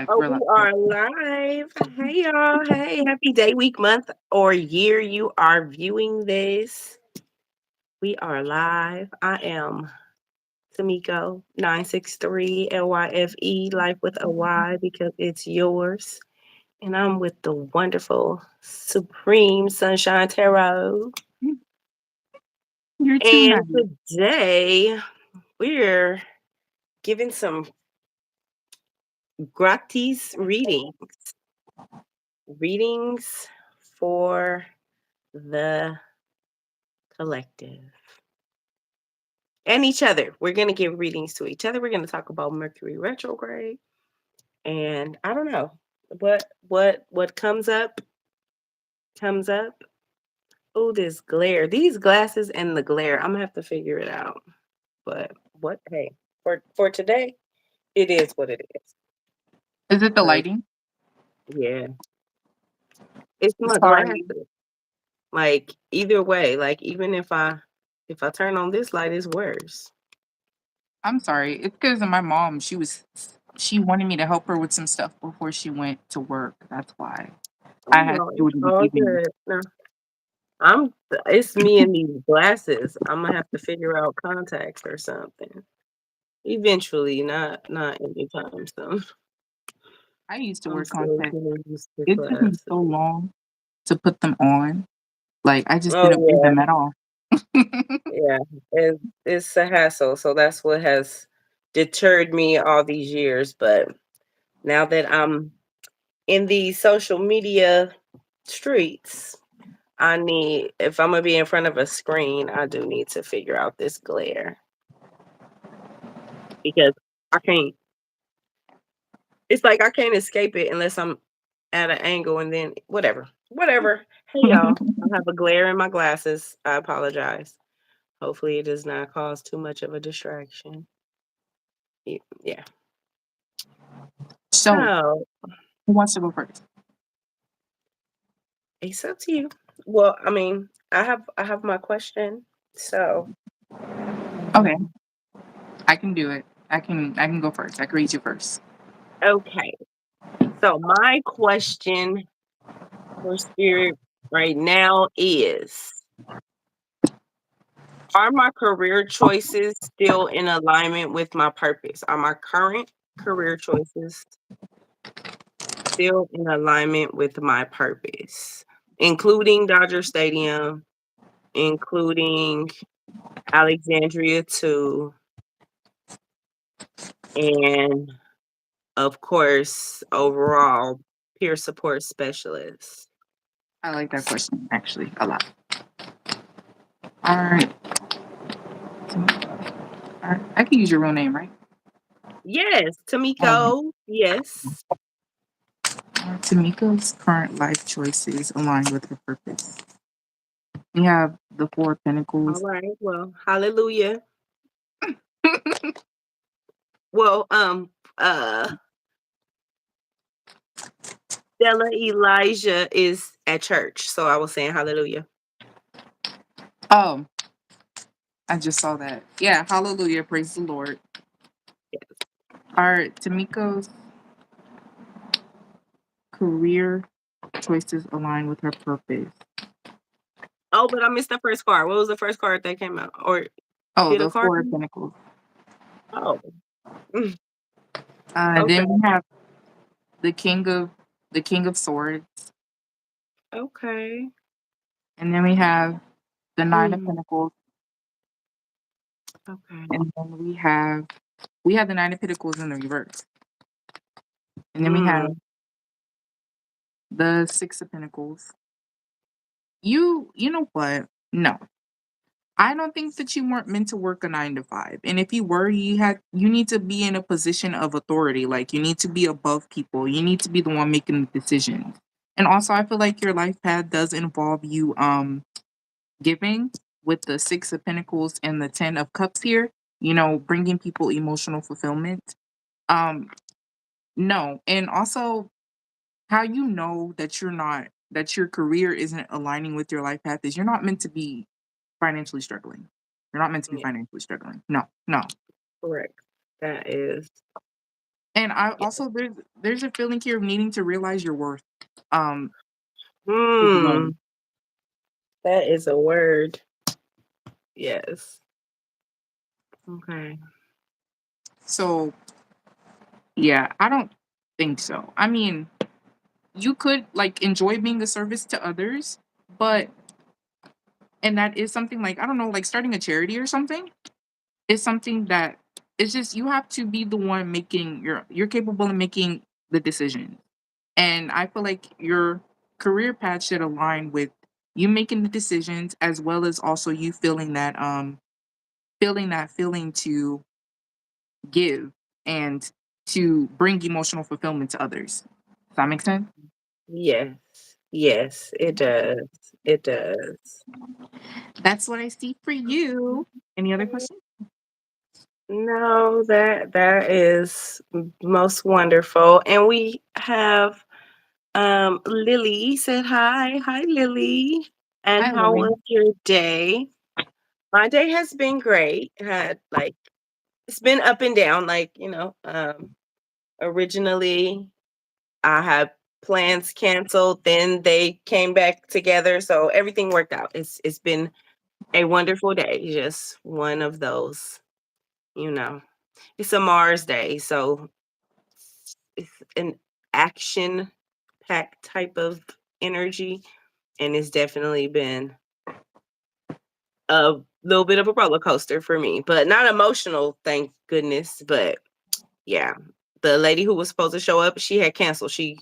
Oh, We're we like, are live. Hey, y'all. Hey, happy day, week, month, or year you are viewing this. We are live. I am Tamiko 963 LYFE, life with a Y because it's yours. And I'm with the wonderful Supreme Sunshine Tarot. you're too And nice. today we're giving some gratis readings for the collective and each other. We're going to give readings to each other. We're going to talk about Mercury retrograde, and I don't know what comes up. Oh, this glare, these glasses and the glare. I'm gonna have to figure it out. But what? Hey, for today, it is what it is. Is it the 'Cause, lighting? yeah, it's my Sorry. glasses. Like either way, like even if I turn on this light, it's worse. I'm sorry. It's because of my mom. She wanted me to help her with some stuff before she went to work. That's why Oh I had to no, do it's it in the all evening. good. No, I'm it's me and these glasses. I'm gonna have to figure out contacts or something. Eventually, not anytime soon. I used to I'm wear still contacts. getting used to It took me glasses. so long to put them on. Like I just Oh didn't wear them yeah, at all. yeah. It's a hassle, so that's what has deterred me all these years. But now that I'm in the social media streets, I need if I'm gonna be in front of a screen, I do need to figure out this glare because I can't it's like I can't escape it unless I'm at an angle and then whatever. Whatever. Hey y'all. I have a glare in my glasses. I apologize. Hopefully it does not cause too much of a distraction. Yeah. So So who wants to go first? it's up to you. Well, I mean, I have my question. So Okay, I can do it. I can go first. I can read you first. okay. So my question for spirit right now is, are my career choices still in alignment with my purpose? Are my current career choices still in alignment with my purpose? Including Dodger Stadium, including Alexandria 2, and of course, overall peer support specialist. I like that question actually a lot. All right. All right. I can use your real name, right? Yes, All right. Tamiko. Yes. Tamika's current life choices align with her purpose. We have the Four of All Pentacles. right. Well, hallelujah. Well, Stella Elijah is at church, so I was saying hallelujah. Oh, I just saw that. Yeah, hallelujah. Praise the Lord. All right, Tamika's career choices align with her purpose. Oh, but I missed the first card. What was the first card that came out? Or Oh, did a the card Four of come out? Pentacles. Oh, mm, Then okay, we have the King of Swords, okay. and then we have the Nine of Mm, Pentacles, okay. and then we have the Nine of Pentacles in the reverse, and then we have Mm, the Six of Pentacles. You know what? No, I don't think that you weren't meant to work a 9 to 5. And if you were, you need to be in a position of authority. Like you need to be above people. You need to be the one making the decisions. And also I feel like your life path does involve you giving with the 6 of Pentacles and the 10 of Cups here, bringing people emotional fulfillment. Um no. And also how you know that your career isn't aligning with your life path is you're not meant to be financially struggling. You're not meant to be yeah, financially struggling. No, no. correct. That is And I Yeah. also there's a feeling here of needing to realize your worth, um, as well. Hmm. That is a word. Yes. Okay. So, yeah, I don't think so. I mean, you could, like, enjoy being a service to others, but and that is something like, I don't know, like starting a charity or something is something that it's just you have to be the one making you're capable of making the decision. And I feel like your career path should align with you making the decisions as well as also you feeling that feeling to give and to bring emotional fulfillment to others. Does that make sense? Yes. Yes, it does. It does. That's what I see for you. Any other questions? No, that is most wonderful. And we have Lily said hi. Hi Lily. And Hi, how Lily. was your day? My day has been great. Had like it's been up and down, like, originally I had plans canceled, then they came back together. So everything worked out. It's been a wonderful day. Just one of those, you know. It's a Mars day, so it's an action packed type of energy. And it's definitely been a little bit of a roller coaster for me, but not emotional, thank goodness. But yeah, the lady who was supposed to show up, she had canceled. She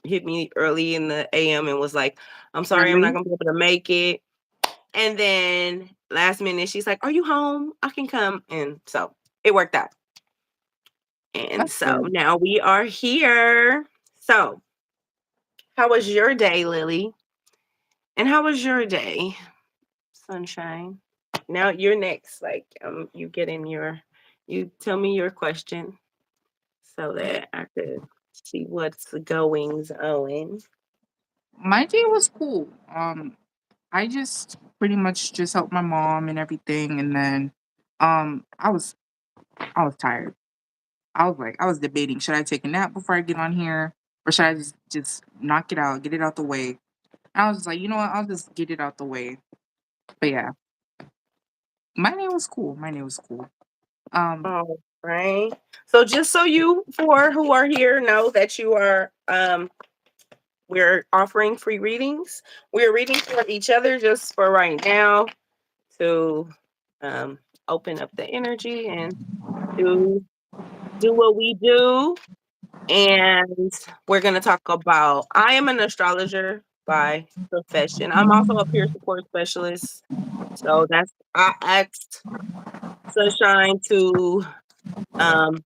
hit me early in the AM and was like, "I'm sorry, I'm not Really? gonna be able to make it." And then last minute, she's like, "Are you home? I can come." And so it worked out. And That's so good. now we are here. So, how was your day, Lily? And how was your day, Sunshine? Now you're next. Like, you get in you tell me your question so that I could see what's the goings on. My day was cool. I just pretty much just helped my mom and everything, and then I was tired. I was debating, should I take a nap before I get on here, or should I just knock it out, get it out the way? And I was just like, you know what, I'll just get it out the way. But yeah, my day was cool. My day was cool. Um, All right. So just so you four who are here know that you are we're offering free readings. We're reading for each other just for right now to um open up the energy and do do what we do. And we're going to talk about I am an astrologer by profession. I'm also a peer support specialist. So that's I asked Sunshine to um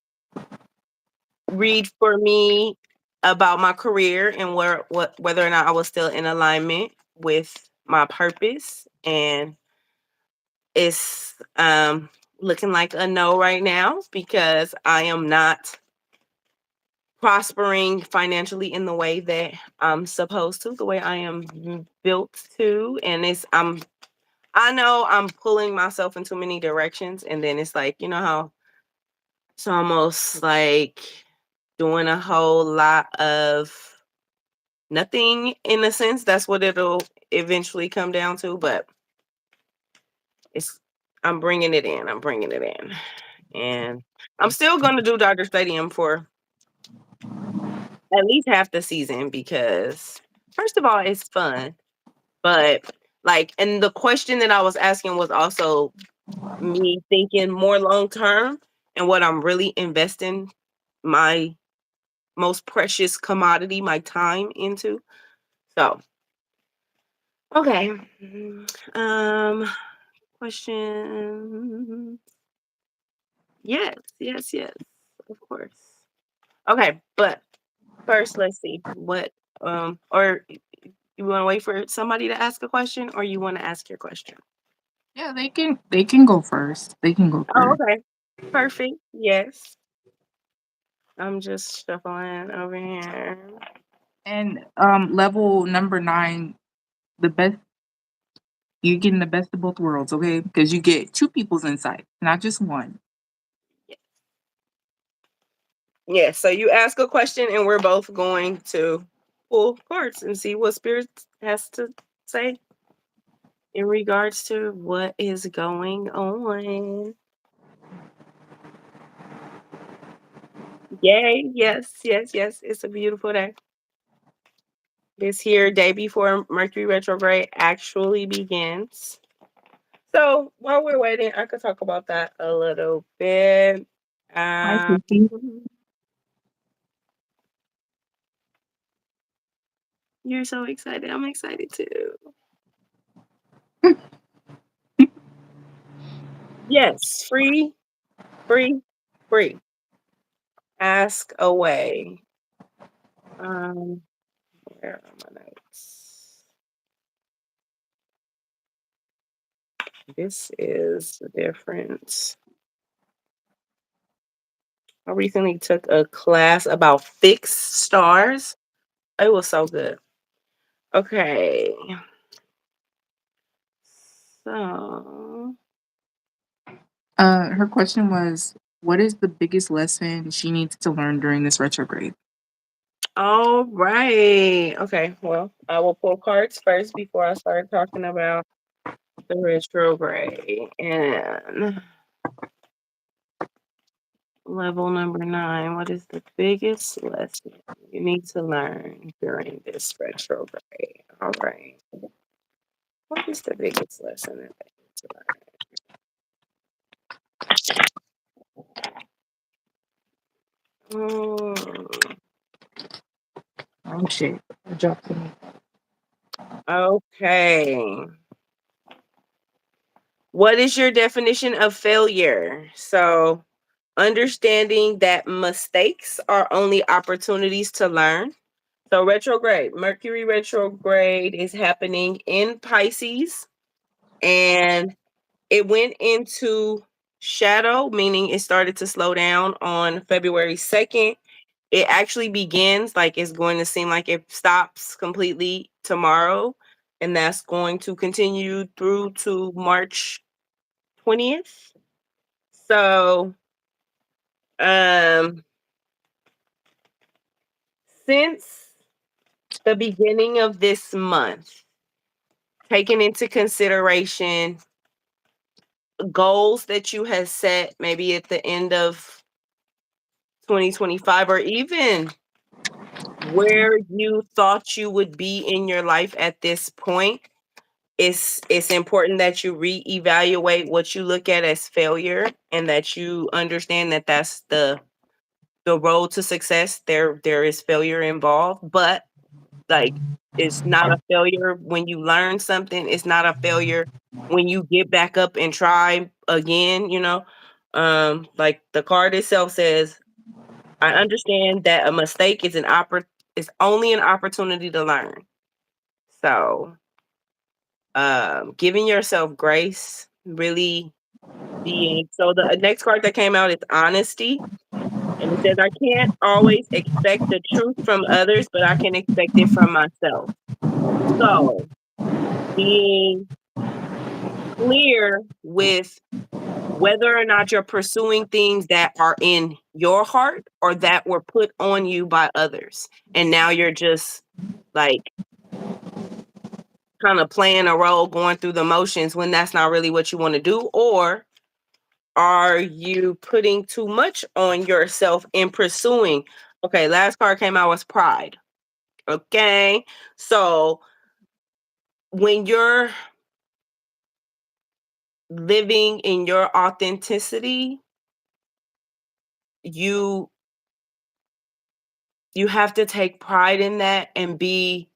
read for me about my career and whether or not I was still in alignment with my purpose. And it's looking like a no right now because I am not prospering financially in the way that I'm supposed to, the way I am built to. And I know I'm pulling myself in too many directions. And then it's like, you know how it's almost like doing a whole lot of nothing in a sense. That's what it'll eventually come down to. But it's I'm bringing it in. I'm bringing it in. And I'm still going to do Dodger Stadium for at least half the season because first of all, it's fun. But like, and the question that I was asking was also me thinking more long term and what I'm really investing my most precious commodity, my time into. So, okay. Um, question. Yes, yes, yes. Of course. Okay, but first, let's see what or you want to wait for somebody to ask a question or you want to ask your question? yeah, they can go first. They can go Oh, first. okay. Perfect. Yes. I'm just shuffling over here. And level number 9, the best you're getting the best of both worlds, okay? Because you get two people's insight, not just one. Yeah. Yeah, so you ask a question and we're both going to pull cards and see what spirit has to say in regards to what is going on. Yay, yes, yes, yes. It's a beautiful day. This here day before Mercury retrograde actually begins. So while we're waiting, I could talk about that a little bit. Hi, Um, Susie. you're so excited. I'm excited too. Yes, free, free, free. Ask away. Um, where are my notes? This is the difference. I recently took a class about fixed stars. It was so good. Okay. So, Her question was, what is the biggest lesson she needs to learn during this retrograde? all right. Okay. Well, I will pull cards first before I start talking about the retrograde. And level number 9. What is the biggest lesson you need to learn during this retrograde? All right. What is the biggest lesson that they need to learn? Oh shit. I dropped them. Okay. What is your definition of failure? So, understanding that mistakes are only opportunities to learn. So, retrograde, Mercury retrograde is happening in Pisces, and it went into shadow, meaning it started to slow down on February 2nd. It actually begins, like it's going to seem like it stops completely tomorrow, and that's going to continue through to March 20th. So, um, since the beginning of this month, taking into consideration goals that you have set maybe at the end of 2025, or even where you thought you would be in your life at this point, it's important that you reevaluate what you look at as failure, and that you understand that that's the road to success. There is failure involved, but like, it's not a failure when you learn something. It's not a failure when you get back up and try again. Like the card itself says, I understand that a mistake is only an opportunity to learn. So, giving yourself grace, really being so the next card that came out is honesty. And it says, I can't always expect the truth from others, but I can expect it from myself. So, being clear with whether or not you're pursuing things that are in your heart or that were put on you by others. And now you're just like kind of playing a role, going through the motions when that's not really what you want to do. Or are you putting too much on yourself in pursuing? Okay, last card came out was pride. Okay. So when you're living in your authenticity, you you have to take pride in that and be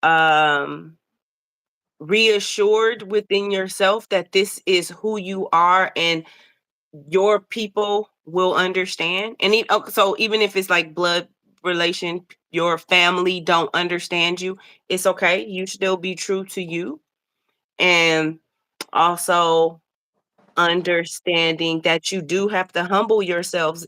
um reassured within yourself that this is who you are, and your people will understand. And so even if it's like blood relation, your family don't understand you, it's okay. You still be true to you. And also understanding that you do have to humble yourself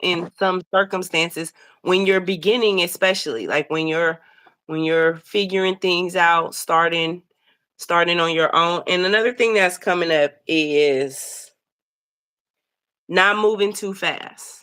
in some circumstances when you're beginning, especially like when you're figuring things out, starting on your own. And another thing that's coming up is not moving too fast.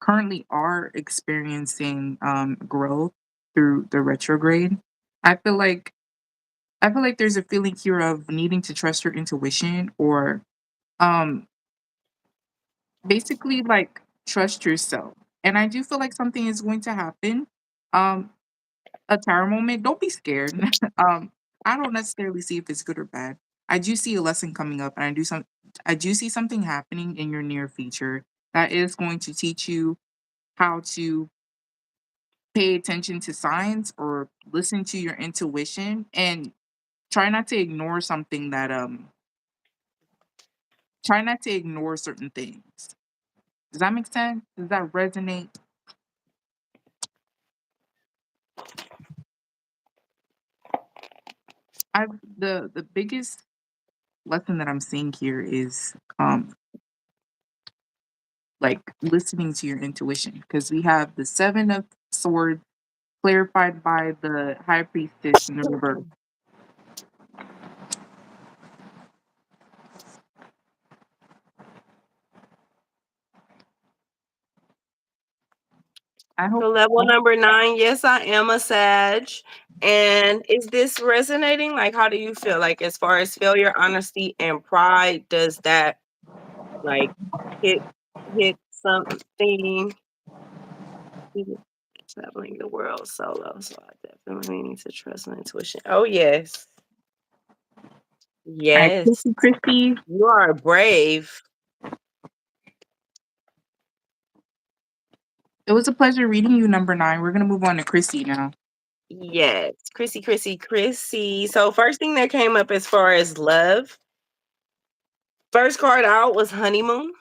currently are experiencing growth through the retrograde. I feel like I feel like there's a feeling here of needing to trust your intuition or um basically like trust yourself. And I do feel like something is going to happen. Um a tower moment, don't be scared. I don't necessarily see if it's good or bad. I do see a lesson coming up and I do see something happening in your near future that is going to teach you how to pay attention to signs or listen to your intuition and try not to ignore something that try not to ignore certain things. Does that make sense? Does that resonate? I the biggest lesson that I'm seeing here is like listening to your intuition because we have the seven of swords clarified by the high priestess in the reverse. I hope So level number 9, yes, I am a Sag. And is this resonating? Like, how do you feel? Like, as far as failure, honesty, and pride, does that like hit something? Traveling the world solo, so I definitely need to trust my intuition. Oh yes, all right, yes, Chrissy, Christy, you are brave. it was a pleasure reading you, number 9. We're gonna move on to Chrissy now. Yes, Chrissy, Chrissy, Chrissy. So first thing that came up as far as love, first card out was honeymoon.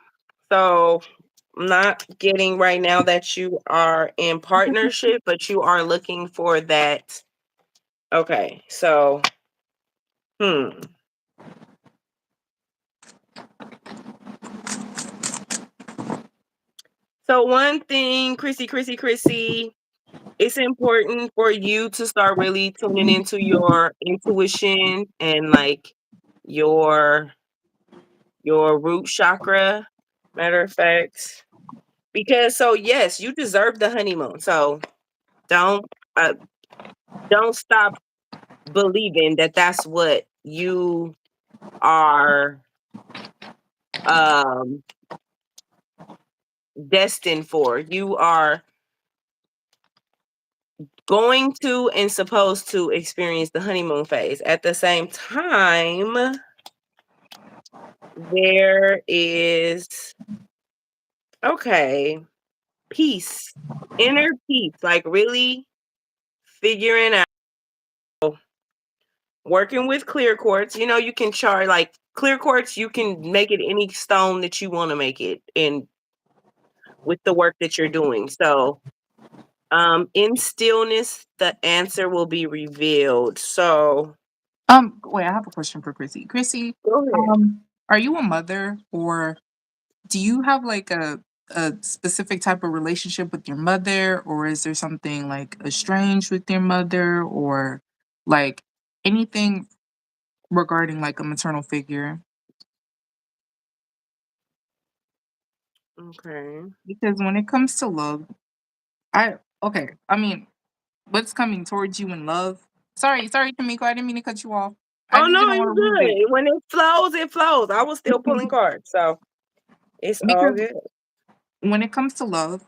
So I'm not getting right now that you are in partnership, but you are looking for that. Okay, so hmm. So one thing, Chrissy, Chrissy, Chrissy, it's important for you to start really tuning into your intuition and like your root chakra. Matter of fact, because so yes, you deserve the honeymoon. So don't uh, don't stop believing that that's what you are um destined for. You are going to and supposed to experience the honeymoon phase. At the same time, there is okay, peace, inner peace, like really figuring out working with clear quartz. You know, you can charge like clear quartz, you can make it any stone that you want to make it in with the work that you're doing. So in stillness, the answer will be revealed. So Wait, I have a question for Chrissy. Chrissy, go ahead. are you a mother or do you have like a specific type of relationship with your mother, or is there something like estranged with your mother, or like anything regarding like a maternal figure? Okay. Because when it comes to love, I okay, I mean, what's coming towards you in love? Sorry, Tamiko, I didn't mean to cut you off. I Oh just no, didn't want you to lose it. good. When it flows, it flows. I was still pulling cards, so it's all Because good. when it comes to love,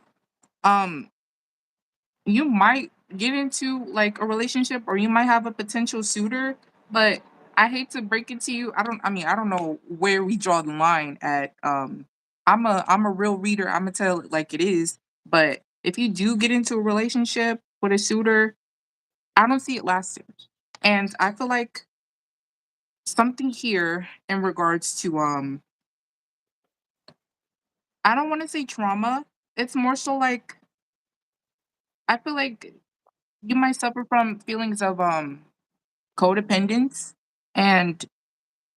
um, you might get into like a relationship or you might have a potential suitor, but I hate to break it to you. I don't know where we draw the line at. I'm a real reader. I'm gonna tell it like it is. But if you do get into a relationship with a suitor, I don't see it lasting. And I feel like something here in regards to I don't want to say trauma. It's more so like I feel like you might suffer from feelings of codependence and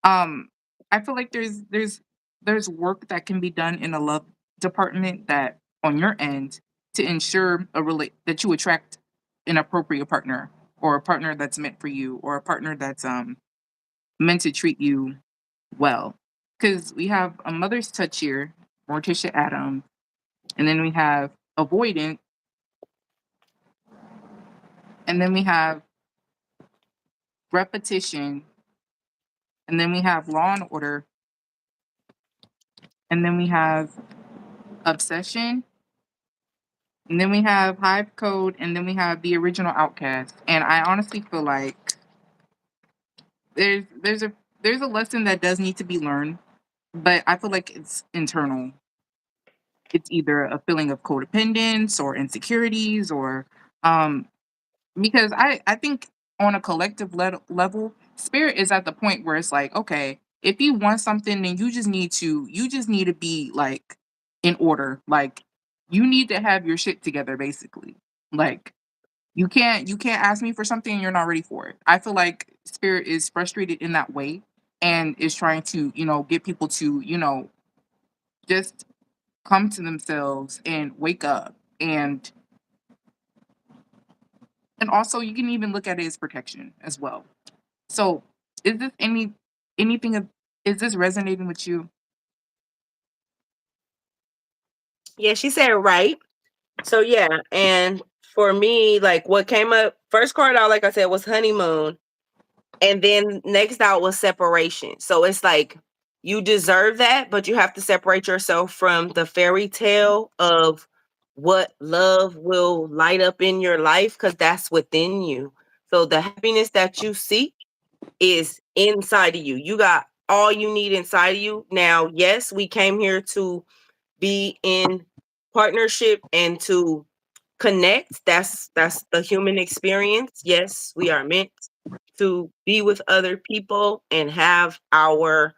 um I feel like there's work that can be done in a love department that on your end to ensure that you attract an appropriate partner or a partner that's meant for you or a partner that's meant to treat you well, because we have a mother's touch here, Morticia Adams, and then we have avoidant, and then we have repetition, and then we have law and order, and then we have obsession, and then we have hive code, and then we have the original outcast. And I honestly feel like there's a there's a lesson that does need to be learned, but I feel like it's internal. It's either a feeling of codependence or insecurities or um because I think on a collective level, spirit is at the point where it's like, okay, if you want something, then you just need to be like in order. Like you need to have your shit together, basically. Like you can't ask me for something and you're not ready for it. I feel like spirit is frustrated in that way and is trying to, get people to, just come to themselves and wake up. And also you can even look at it as protection as well. So, is this anything of is this resonating with you? Yeah, she said right. So yeah, and for me, like what came up first card out, like I said, was honeymoon. And then next out was separation. So it's like you deserve that, but you have to separate yourself from the fairy tale of what love will light up in your life because that's within you. So the happiness that you seek is inside of you. You got all you need inside of you. Now, yes, we came here to be in partnership and to connect. That's the human experience. Yes, we are meant to be with other people and have our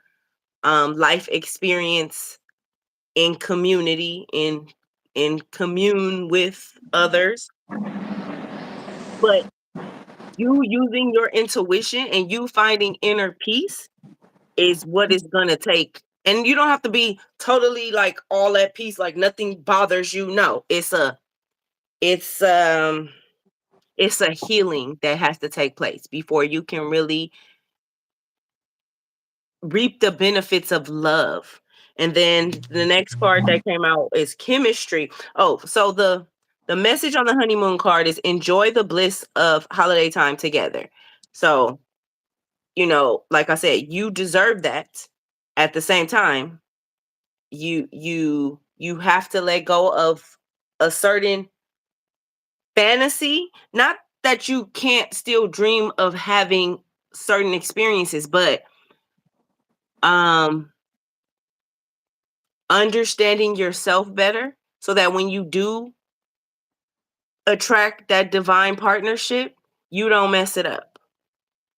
life experience in community, in commune with others. But you using your intuition and you finding inner peace is what it's gonna take. And you don't have to be totally like all at peace, like nothing bothers you. No, it's um it's a healing that has to take place before you can really reap the benefits of love. And then the next card that came out is chemistry. Oh, so the message on the honeymoon card is enjoy the bliss of holiday time together. So, like I said, you deserve that. At the same time, you have to let go of a certain fantasy, not that you can't still dream of having certain experiences, but um understanding yourself better so that when you do attract that divine partnership, you don't mess it up.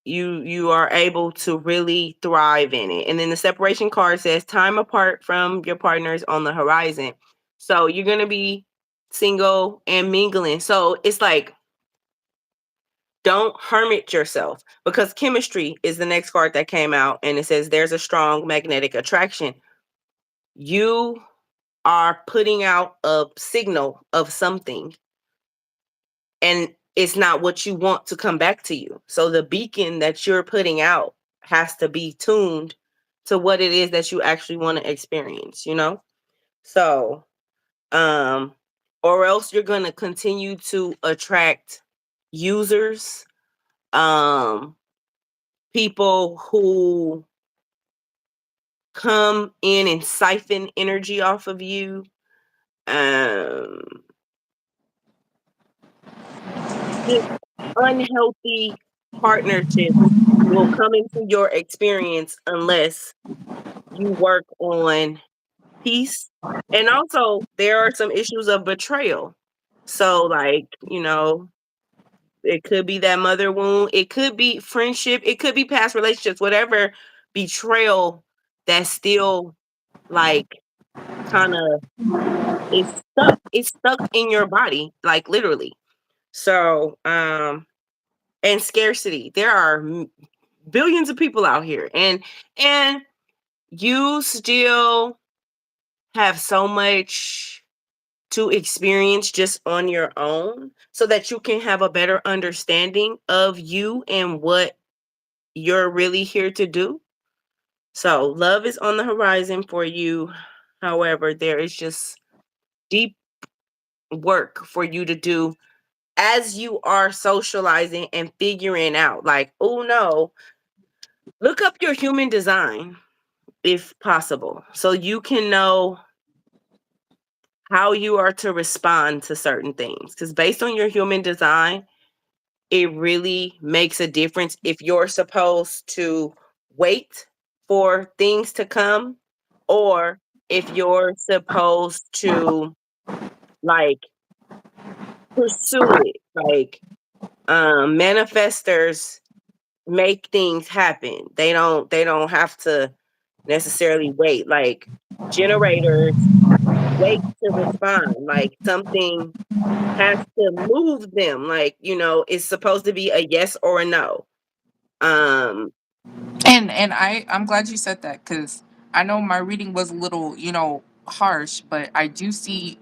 You are able to really thrive in it. And then the separation card says time apart from your partners on the horizon. So you're going to be single and mingling. So it's like don't hermit yourself because chemistry is the next card that came out and it says there's a strong magnetic attraction. You are putting out a signal of something and it's not what you want to come back to you. So the beacon that you're putting out has to be tuned to what it is that you actually want to experience. So, um or else you're going to continue to attract users, um people who come in and siphon energy off of you. Um just unhealthy partnerships will come into your experience unless you work on peace. And also, there are some issues of betrayal. So, like, it could be that mother wound, it could be friendship, it could be past relationships, whatever betrayal that's still like kind of it's stuck in your body, like literally. So, and scarcity. There are billions of people out here, and you still have so much to experience just on your own so that you can have a better understanding of you and what you're really here to do. So love is on the horizon for you. However, there is just deep work for you to do as you are socializing and figuring out, like, oh no, look up your human design if possible, so you can know how you are to respond to certain things. Because based on your human design, it really makes a difference if you're supposed to wait for things to come, or if you're supposed to, like, pursue it. Like, manifestors make things happen. They don't have to necessarily wait. Like, generators wait to respond. Like, something has to move them. Like, it's supposed to be a yes or a no. Um, And I'm glad you said that, because I know my reading was a little, harsh, but I do see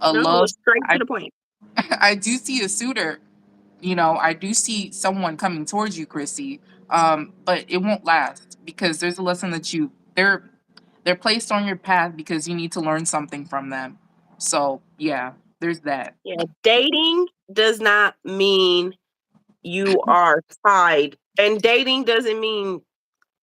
a no, love. straight to I the point. I do see a suitor. I do see someone coming towards you, Chrissy. But it won't last, because there's a lesson that they're placed on your path because you need to learn something from them. So yeah, there's that. Yeah, dating does not mean you are tied, and dating doesn't mean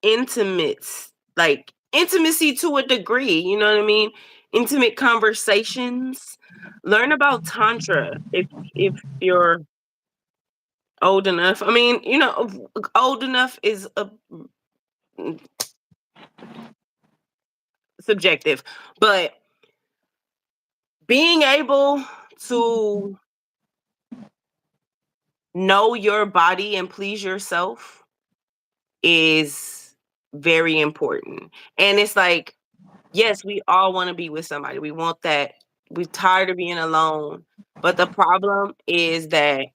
intimates, like intimacy to a degree. You know what I mean? Intimate conversations. Learn about tantra if you're old enough. I mean, old enough is a subjective, but being able to know your body and please yourself is very important. And it's like, yes, we all want to be with somebody. We want that. We're tired of being alone. But the problem is that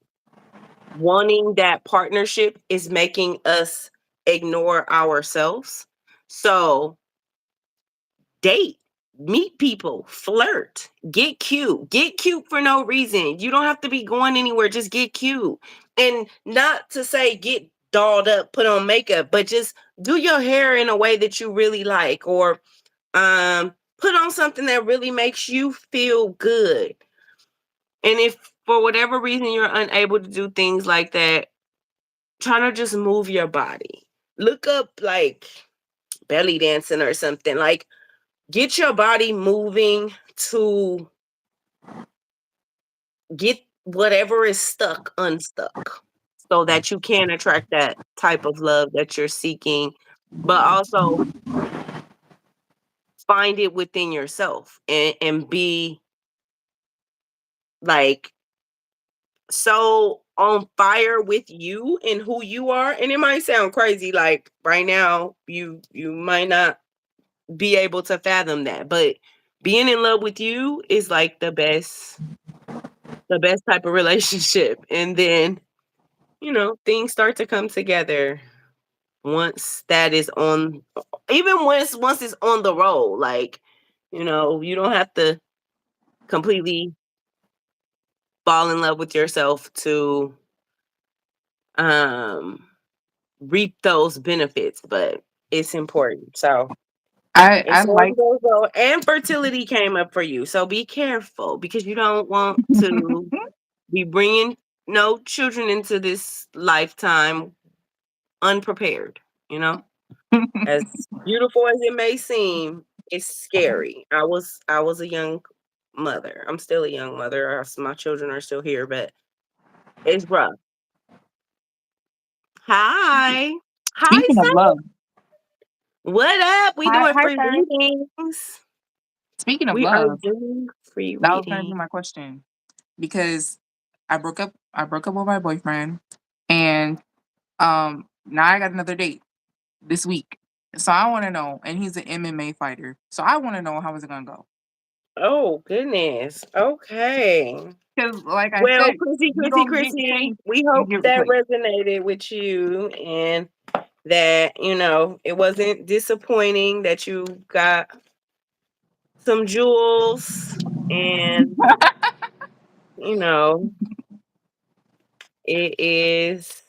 wanting that partnership is making us ignore ourselves. So date, meet people, flirt, get cute. Get cute for no reason. You don't have to be going anywhere, just get cute. And not to say get dolled up, put on makeup, but just do your hair in a way that you really like, or put on something that really makes you feel good. And if for whatever reason you're unable to do things like that, try to just move your body. Look up, like, belly dancing or something. Like, get your body moving to get whatever is stuck unstuck, so that you can attract that type of love that you're seeking, but also find it within yourself, and be, like, so on fire with you and who you are. And it might sound crazy, like, right now you might not be able to fathom that, but being in love with you is like the best type of relationship. And then, things start to come together once that is on, even once it's on the roll. Like, you don't have to completely fall in love with yourself to um reap those benefits, but it's important. So, if I sales like. goes low and fertility came up for you, so be careful, because you don't want to be bringing no children into this lifetime unprepared. You know, as beautiful as it may seem, it's scary. I was a young mother. I'm still a young mother. My children are still here, but it's rough. Hi, hi, Speaking of son. love, What up? We hi doing hi free sir. readings. Speaking of We are love, doing free that was gonna be reading. my question, because I broke up with my boyfriend, and now I got another date this week. So I want to know, and he's an MMA fighter. So I want to know, how is it gonna go? Oh goodness. Okay. Because, like I Well, said, Chrissy, you Chrissy, don't get Chrissy, chased, we you hope get that replaced. resonated with you, and that, it wasn't disappointing, that you got some jewels, and, you know, it is,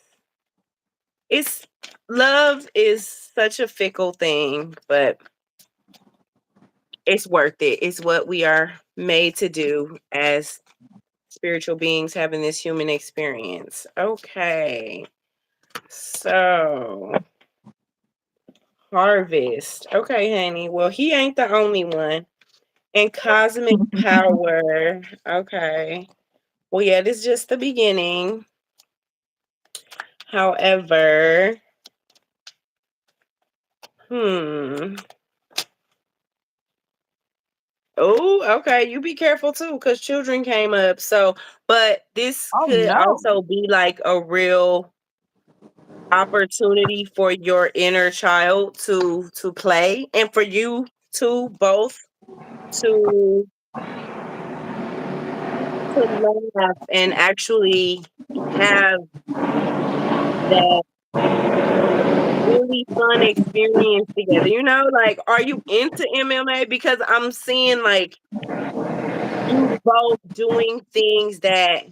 it's, love is such a fickle thing, but It's worth it. It's what we are made to do as spiritual beings having this human experience. Okay. So, harvest. Okay, honey. Well, he ain't the only one. And cosmic power. Okay. Well, yeah, this is just the beginning. However, hmm. Oh, okay. You be careful too, because children came up. So, but this Oh could no. also be like a real opportunity for your inner child to play and for you to both to laugh and actually have that really fun experience together. Like, are you into MMA? Because I'm seeing like you both doing things that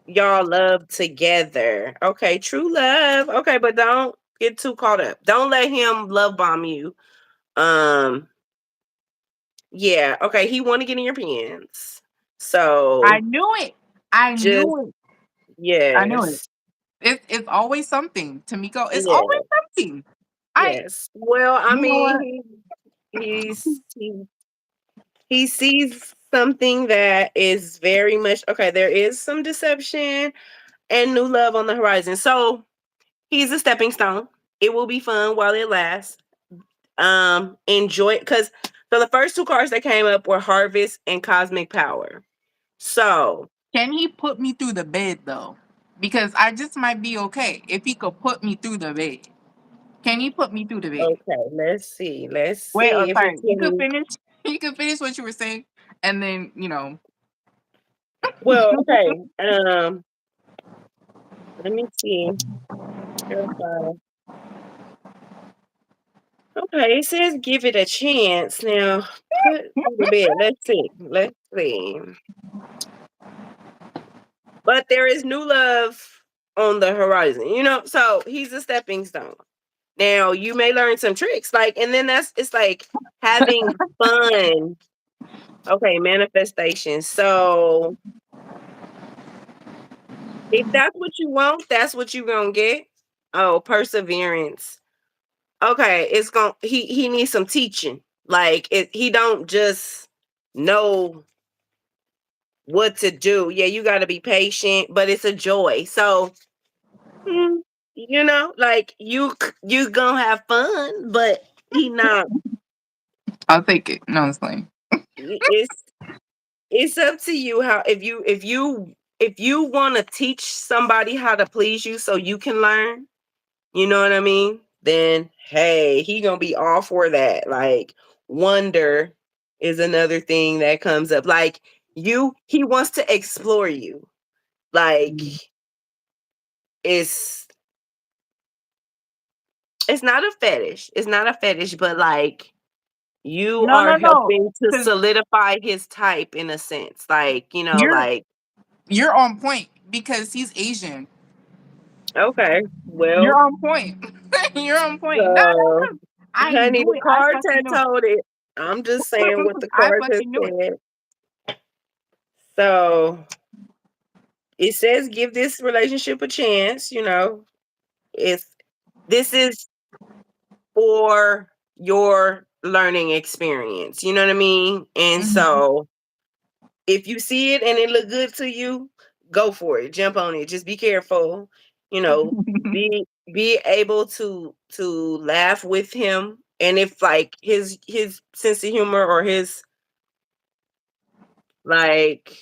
y'all love together. Okay, true love. Okay, but don't get too caught up. Don't let him love bomb you. Um, yeah, okay, he want to get in your pants. I So knew it. I just knew it. I knew it. yes. It's always something, Tamiko. It's always Yeah, something. I yes. Well, I You know mean, what? he sees something that is very much okay. There is some deception and new love on the horizon. So he's a stepping stone. It will be fun while it lasts. Enjoy it because so the first two cards that came up were Harvest and Cosmic Power. So Can he put me through the bed though? Because I just might be okay if he could put me through the bed. Can he put me through the bed? okay, let's see. Let's Wait, see if he sorry. You could can. finish. You could finish what you were saying, and then Well, okay. Let me see. Okay, it says give it a chance. Now, put through the bed. Let's see. Let's see. But there is new love on the horizon, So he's a stepping stone. Now you may learn some tricks, like, and then it's like having fun. Okay, manifestation. So if that's what you want, that's what you're gonna get. Oh, perseverance. Okay, it's going he needs some teaching. Like he don't just know what to do. Yeah, you got to be patient, but it's a joy. So, mm, like you going to have fun, but he not I'll take it. No, it's fine. it's it's up to you how if you want to teach somebody how to please you so you can learn, you know what I mean? Then hey, he gonna be all for that. Like wonder is another thing that comes up. Like he wants to explore you. Like it's it's not a fetish. It's not a fetish, but like you No, are no, no. helping to Because solidify his type in a sense. Like, you're like you're on point because he's Asian. okay, You're well, on point. You're on point. No, so I honey, knew the it. I cards fucking had knew it. told it. I'm just saying what the I cards have fucking knew it. said. So it says give this relationship a chance, It's this is for your learning experience. You know what I mean? And Mhm. so if you see it and it look good to you, go for it. Jump on it. Just be careful. You know, be able to laugh with him. And if like his sense of humor or his like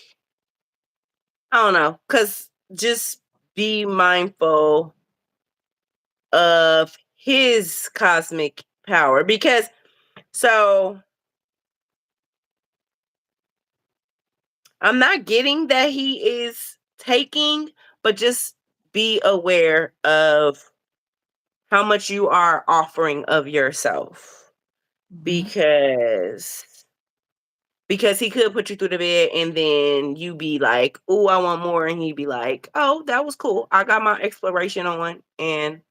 I don't know, cuz just be mindful of his cosmic power because so I'm not getting that he is taking, but just be aware of how much you are offering of yourself Mhm. because he could put you through the bed and then you be like, "Oh, I want more," and he'd be like, "Oh, that was cool. I got my exploration on, and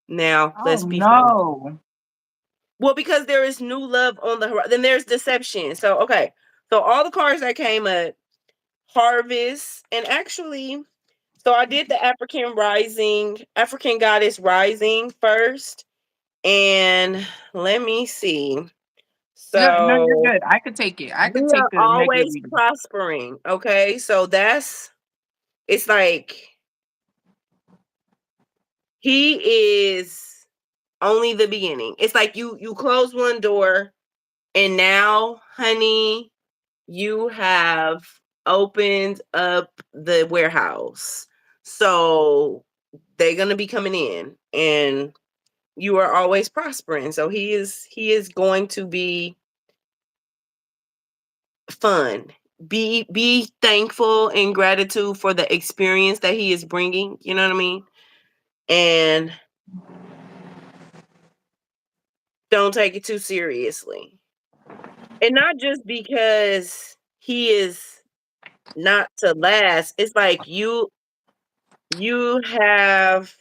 now Oh let's be friends." no. Well, because there is new love on the horizon. Then there's deception. So okay. So all the cards that came up, harvest, and actually, so I did the African goddess rising first. And let me see. Yeah, no, you're So good. I could take it. I we could are take the negative always reading. prospering. Okay. So that's it's like he is only the beginning. It's like you close one door and now, honey, you have opened up the warehouse. So they're gonna be coming in and you are always prospering. So he is going to be fun. Be thankful and gratitude for the experience that he is bringing, you know what I mean? And don't take it too seriously. And not just because he is not to last. It's like you have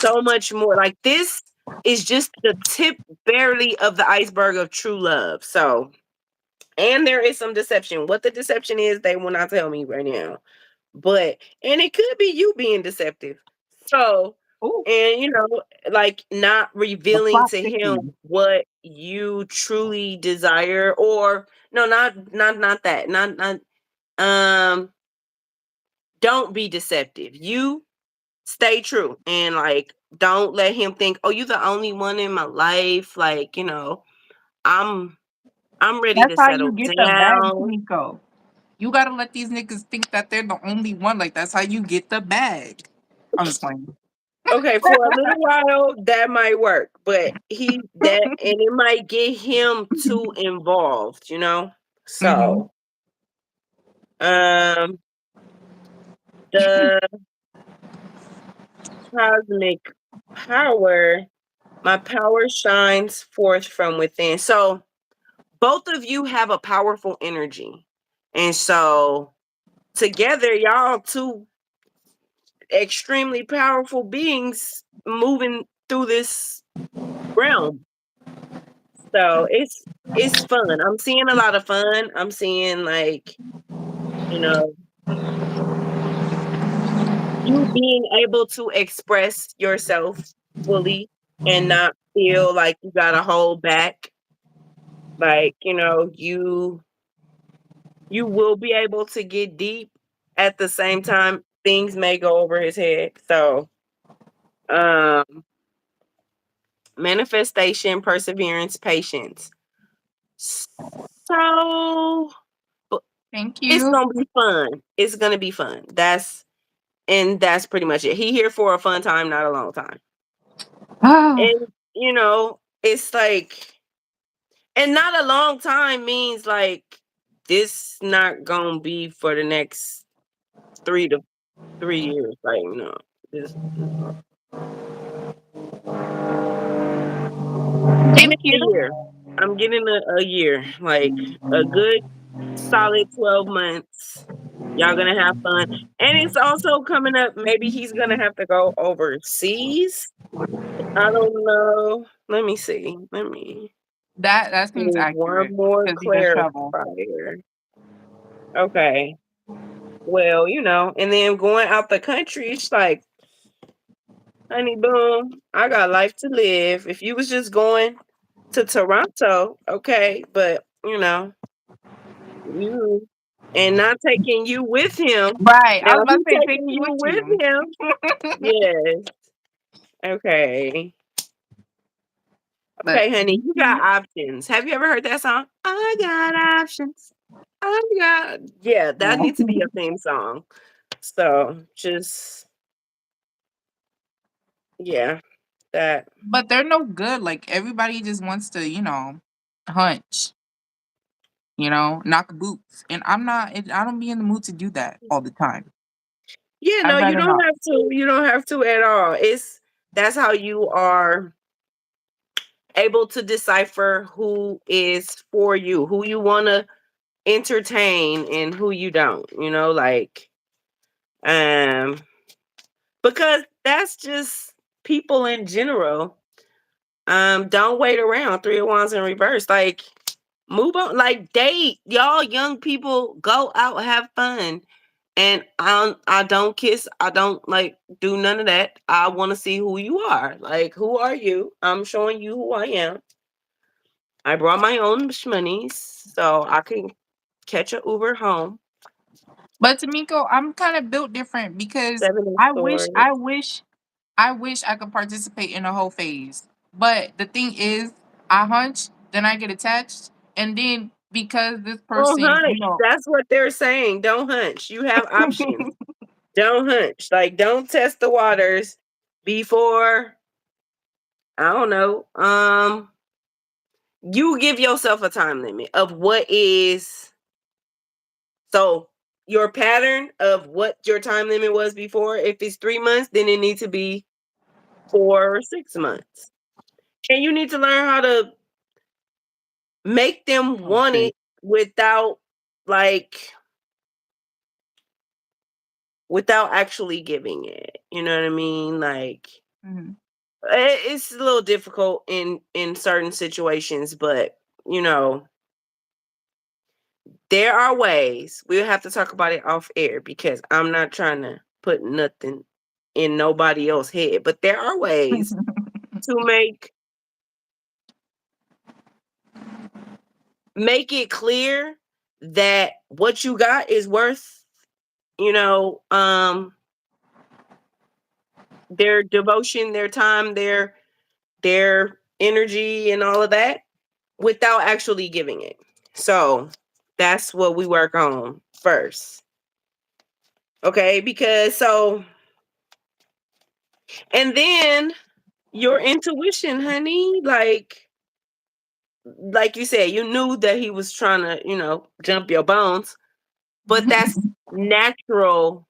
so much more. Like this is just the tip barely of the iceberg of true love. So, and there is some deception. What the deception is, they will not tell me right now. But and it could be you being deceptive. So, Oh, and like not the revealing plot to him thickens. what you truly desire, or no, not that. Not don't be deceptive. You stay true and like don't let him think, "Oh, you're the only one in my life." Like, I'm I'm ready That's to how you settle get the bag, down. Kimiko. You gotta let these niggas think that they're the only one. Like that's how you get the bag. I'm just playing. Okay, for a little while that might work, but and it might get him too involved. Hmm. So, um the cosmic power, my power shines forth from within. So, both of you have a powerful energy. And so, together y'all two extremely powerful beings moving through this realm. So it's fun. I'm seeing a lot of fun. I'm seeing like, you know, you being able to express yourself fully and not feel like you gotta hold back. Like, you will be able to get deep. At the same time, things may go over his head. So um manifestation, perseverance, patience. So Thank it's you. gonna be fun. It's gonna be fun. That's pretty much it. He here for a fun time, not a long time. Ah, And it's like, and not a long time means like this not gonna be for the next 3 to 3 years. Like no, this give thank it a you. year. I'm getting a year, like a good solid 12 months. Y'all gonna have fun. And it's also coming up. Maybe he's gonna have to go overseas. I don't know. Let me see. Let me That seems do one accurate more because he does travel. clarifier. Okay. Well, and then going out the country, it's like, honey, boom, I got life to live. If you was just going to Toronto, okay, but you and not taking you with him. Right. I Now was about to he say take taking you you with with you. him. Yes. Okay. But Okay, honey, thank you got you. options. Have you ever heard that song? I got options. I got Yeah, that No. needs to be a theme song. So just yeah, that But they're no good. Like everybody just wants to, hunch, knock boots. And I don't be in the mood to do that all the time. yeah, I'd no, you rather don't not. have to. You don't have to at all. That's how you are able to decipher who is for you, who you want to entertain and who you don't, like um because that's just people in general. Don't wait around. Three of Wands in reverse. Like, move on. Like, date. Y'all young people, go out, have fun. And I don't kiss. I don't like do none of that. I want to see who you are. Like, who are you? I'm showing you who I am. I brought my own shmoneys, so I can catch a Uber home. But Tamiko, I'm kind of built different because Seven of I wish, Swords. I wish, I wish I could participate in the whole phase. But the thing is, I hunch, then I get attached, and then because this Don't person, hunch. you know, That's what they're saying. Don't hunch. You have options. Don't hunch. Like, don't test the waters before, I don't know. You give yourself a time limit of what is, so your pattern of what your time limit was before. If it's 3 months, then it needs to be 4 or 6 months. And you need to learn how to make them oh want shit. it without, like, without actually giving it. You know what I mean? Like, Mhm. it's a little difficult in certain situations, but you know, there are ways. We'll have to talk about it off air because I'm not trying to put nothing in nobody else's head, but there are ways to make it clear that what you got is worth, you know, their devotion, their time, their energy and all of that without actually giving it. So that's what we work on first. Okay, because so, and then your intuition, honey, like you said, you knew that he was trying to, jump your bones, but that's natural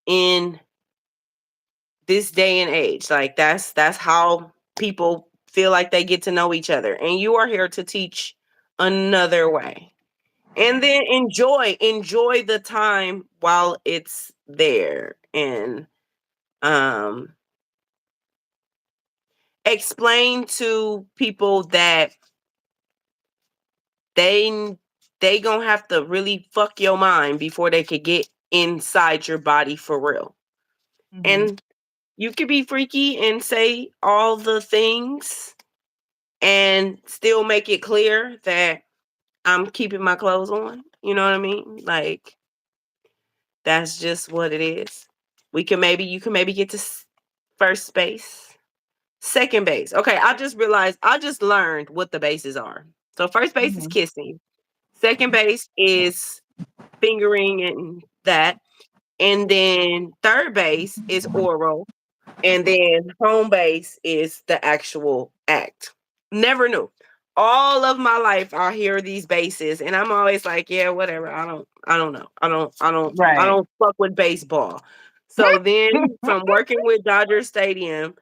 in this day and age. Like, that's how people feel like they get to know each other. And you are here to teach another way. And then enjoy the time while it's there, and um explain to people that they they gonna have to really fuck your mind before they could get inside your body for real. Mhm. And you could be freaky and say all the things and still make it clear that I'm keeping my clothes on. You know what I mean? Like, that's just what it is. You can maybe get to first base, second base. Okay, I just learned what the bases are. So first base is Mhm. kissing. Second base is fingering and that. And then third base is oral. And then home base is the actual act. Never knew. All of my life I hear these bases and I'm always like, yeah, whatever. I don't know. I Right. don't fuck with baseball. So then from working with Dodger Stadium,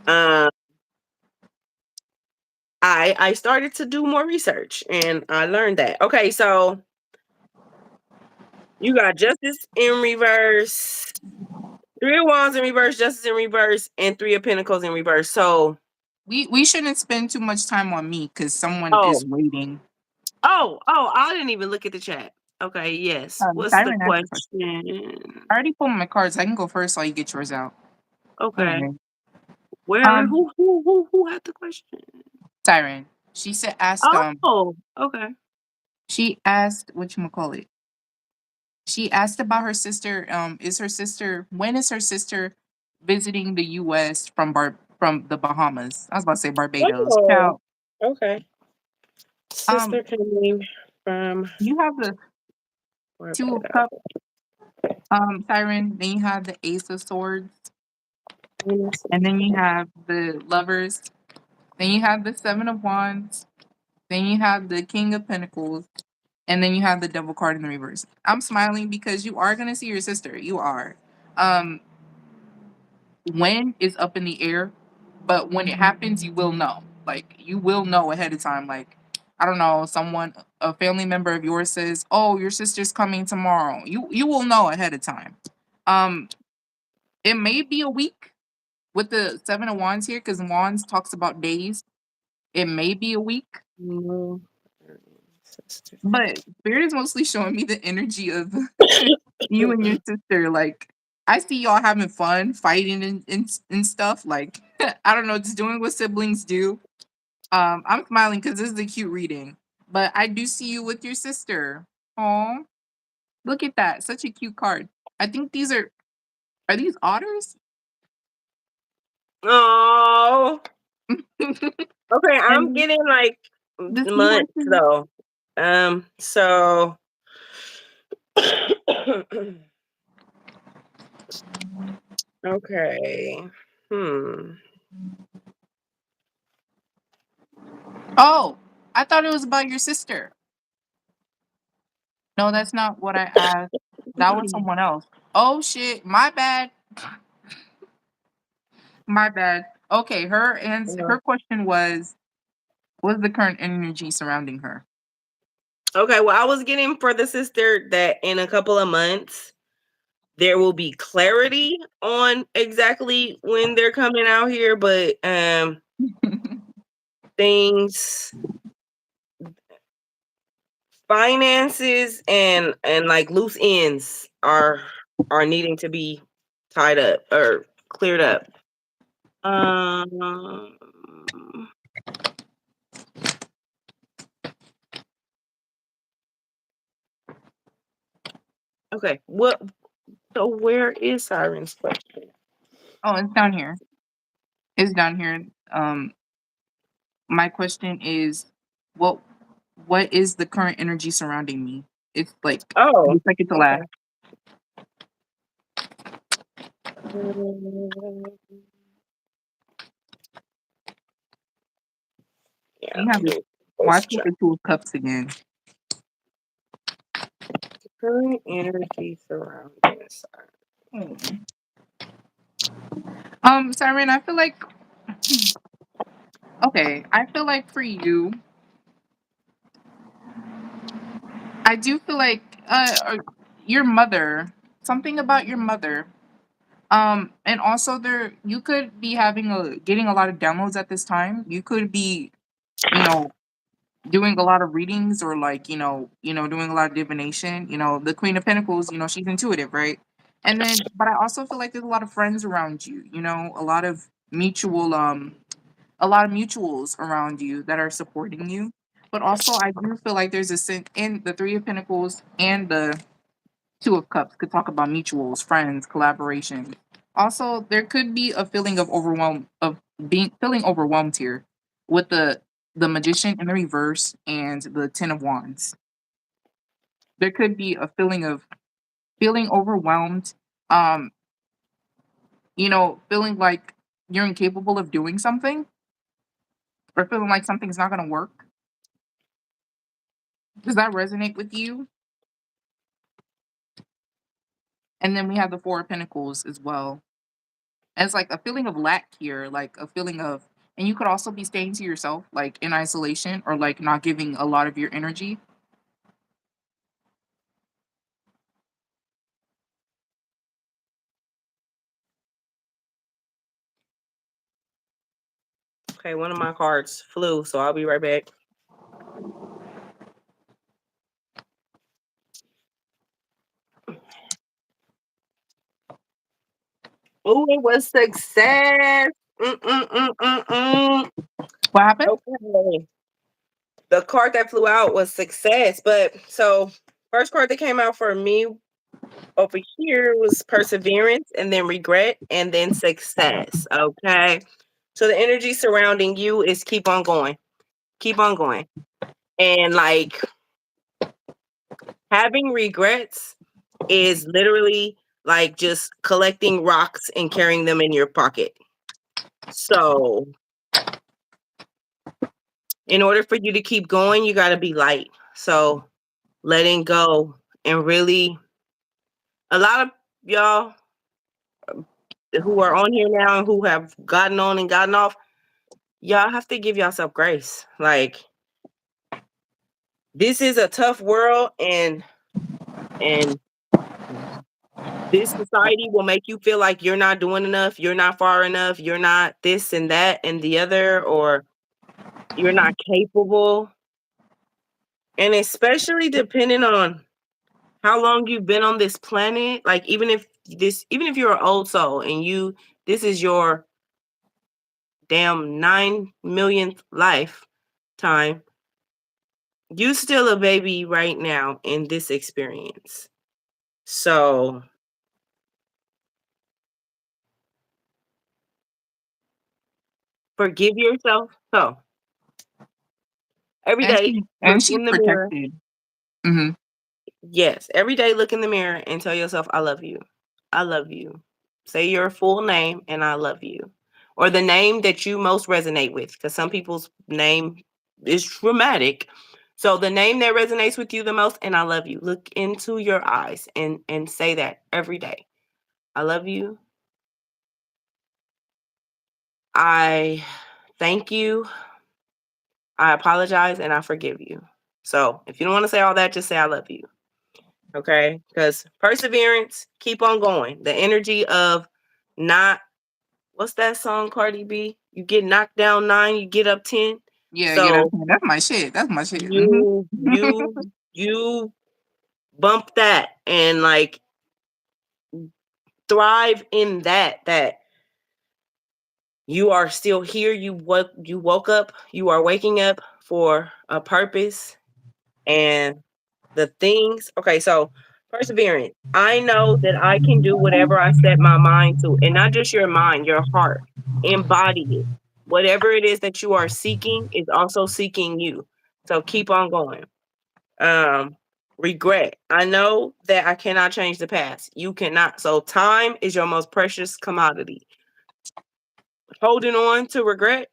um, I started to do more research and I learned that. Okay, so you got Justice in reverse, Three of Wands in reverse, Justice in reverse, and Three of Pentacles in reverse. So, We shouldn't spend too much time on me because someone is oh, waiting. I didn't even look at the chat. Okay, yes. What's the Siren asked the question. question? I already pulled my cards. I can go first while you get yours out. Okay. Okay. Where who had the question? Siren. She said asked Oh, okay. she asked what you call it. She asked about her sister. Is her sister when is her sister visiting the US from the Bahamas? I was about to say Barbados. Oh, Now, okay. um, Sister coming from you have the two of Barbados. cups, Siren, then you have the ace of swords, and then you have the lovers, then you have the seven of wands, then you have the king of pentacles, and then you have the devil card in the reverse. I'm smiling because you are gonna see your sister. You are. Um, when is up in the air, but when it happens, you will know. Like you will know ahead of time. Like I don't know, someone, a family member of yours says, "Oh, your sister's coming tomorrow." You will know ahead of time. Um, it may be a week with the 7 of Wands here, because Wands talks about days, it may be a week, No. Sister. but Spirit is mostly showing me the energy of you and your sister. Like, I see y'all having fun, fighting and stuff. Like, I don't know, just doing what siblings do. I'm smiling because this is a cute reading, but I do see you with your sister. Oh, look at that. Such a cute card. I think are these otters? Oh. Okay, I'm And getting like the months seahorses. though. So okay. Hmm. Oh, I thought it was about your sister. No, that's not what I asked. That was someone else. Oh shit, my bad. My bad. Okay, her question was, what's the current energy surrounding her? Okay, well, I was getting for the sister that in a couple of months there will be clarity on exactly when they're coming out here, but things, finances and like loose ends are needing to be tied up or cleared up. Um okay, so where is Siren's question? Oh, it's down here. It's down here. My question is, what what is the current energy surrounding me? It's like Oh, the second to last. okay. Um, yeah, You have let this. me Watch voice with chat. the Two of Cups again. Current energy surrounding Siren. Hmm. Siren, I feel like okay. I feel like for you, I do feel like your mother. Something about your mother. And also there, you could be getting a lot of downloads at this time. You could be, you know, doing a lot of readings or like doing a lot of divination. The Queen of Pentacles, she's intuitive, right? And then but I also feel like there's a lot of friends around you, mutual a lot of mutuals around you that are supporting you. But also I do feel like there's a sense in the Three of Pentacles and the Two of Cups could talk about mutuals, friends, collaboration. Also, there could be a feeling of feeling overwhelmed here with the Magician in the reverse and the Ten of Wands. There could be a feeling of feeling overwhelmed, um, feeling like you're incapable of doing something or feeling like something's not going to work. Does that resonate with you? And then we have the Four of Pentacles as well. And it's like a feeling of lack here, like a feeling of, and you could also be staying to yourself, like in isolation or like not giving a lot of your energy. Okay, one of my cards flew, so I'll be right back. Oh, it was success. Mm-mm-mm-mm-mm. What happened? Okay. The card that flew out was success. But so first card that came out for me over here was perseverance and then regret and then success. Okay. So the energy surrounding you is keep on going. Keep on going. And like having regrets is literally like just collecting rocks and carrying them in your pocket. So, in order for you to keep going, you got to be light. So, letting go and really, a lot of y'all who are on here now and who have gotten on and gotten off, y'all have to give yourself grace. Like, this is a tough world and This society will make you feel like you're not doing enough, you're not far enough, you're not this and that and the other, or you're not capable. And especially depending on how long you've been on this planet, like even if you're an old soul and this is your damn 9 millionth lifetime, you still a baby right now in this experience. So forgive yourself. So every day And look she's in the mirror. protected. Mhm. Yes, every day look in the mirror and tell yourself, I love you. I love you. Say your full name and I love you. Or the name that you most resonate with, because some people's name is traumatic. So the name that resonates with you the most, and I love you. Look into your eyes and say that every day. I love you. I thank you. I apologize and I forgive you. So if you don't want to say all that, just say I love you. Okay? Because perseverance, keep on going. The energy of not, what's that song, Cardi B? You get knocked down 9, you get up 10. Yeah, yeah, So that's my shit. That's my shit. Mhm. you bump that and like thrive in that you are still here. You woke up, you are waking up for a purpose. And the things, okay, so perseverance. I know that I can do whatever I set my mind to, and not just your mind, your heart. Embody it. Whatever it is that you are seeking is also seeking you. So keep on going. Um, Regret. I know that I cannot change the past. You cannot. So time is your most precious commodity. Holding on to regret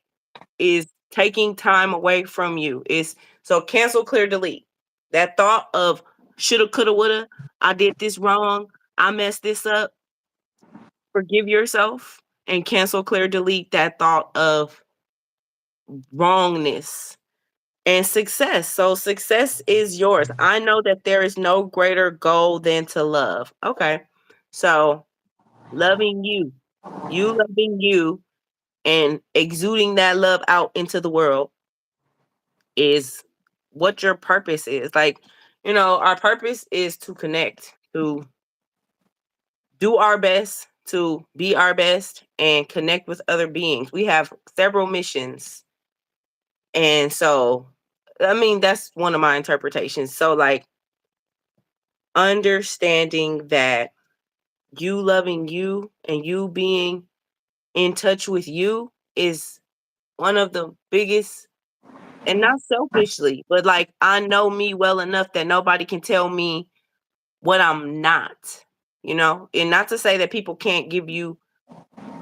is taking time away from you. Is so cancel, clear, delete. That thought of shoulda, coulda, woulda, I did this wrong, I messed this up. Forgive yourself and cancel, clear, delete that thought of wrongness and success. So success is yours. I know that there is no greater goal than to love. Okay. So loving you loving you and exuding that love out into the world is what your purpose is. Like, our purpose is to connect, to do our best, to be our best, and connect with other beings. We have several missions. And so, I mean, that's one of my interpretations. So, like, understanding that you loving you and you being in touch with you is one of the biggest, and not selfishly, but like, I know me well enough that nobody can tell me what I'm not, and not to say that people can't give you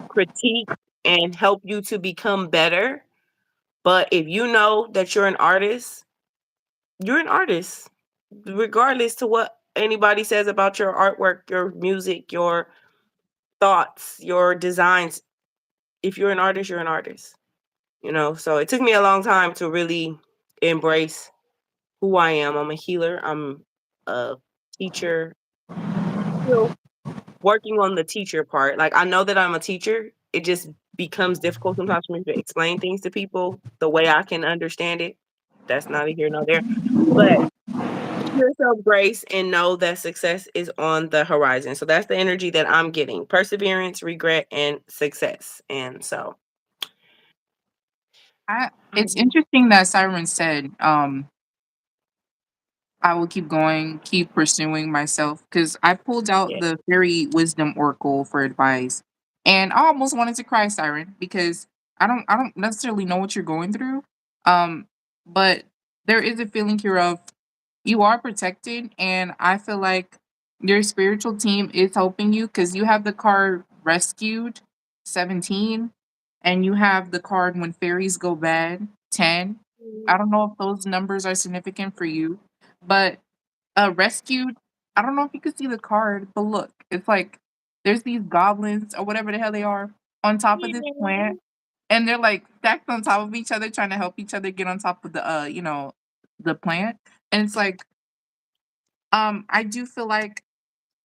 critique and help you to become better. But if you know that you're an artist, regardless to what anybody says about your artwork, your music, your thoughts, your designs. If you're an artist, you're an artist. So it took me a long time to really embrace who I am. I'm a healer, I'm a teacher, still working on the teacher part. Like, I know that I'm a teacher. It just becomes difficult sometimes for me to explain things to people the way I can understand it. That's neither here nor there. But give yourself grace and know that success is on the horizon. So that's the energy that I'm getting. Perseverance, regret, and success. And so It's I interesting that Siren said, I will keep going, keep pursuing myself because I pulled out yeah. the fairy wisdom oracle for advice. And I almost wanted to cry, Siren, because I don't necessarily know what you're going through. Um, but there is a feeling here of you are protected, and I feel like your spiritual team is helping you because you have the card rescued 17, and you have the card when fairies go bad 10. I don't know if those numbers are significant for you, but rescued, I don't know if you could see the card, but look, it's like there's these goblins or whatever the hell they are on top of this Yeah. plant, and they're like stacked on top of each other, trying to help each other get on top of the the plant. And it's like, I do feel like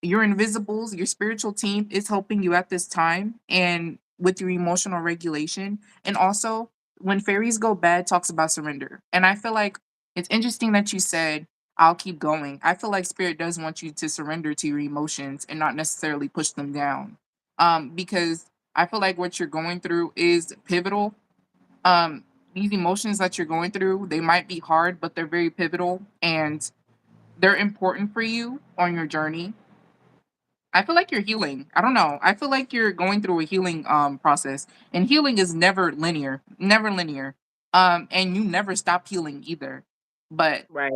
your invisibles, your spiritual team is helping you at this time and with your emotional regulation. And also, when fairies go bad, talks about surrender. And I feel like it's interesting that you said, I'll keep going. I feel like spirit does want you to surrender to your emotions and not necessarily push them down. Because I feel like what you're going through is pivotal. Um, these emotions that you're going through, they might be hard, but they're very pivotal and they're important for you on your journey. I feel like you're healing. I don't know. I feel like you're going through a healing process. And healing is never linear. Never linear. And you never stop healing either. But Right.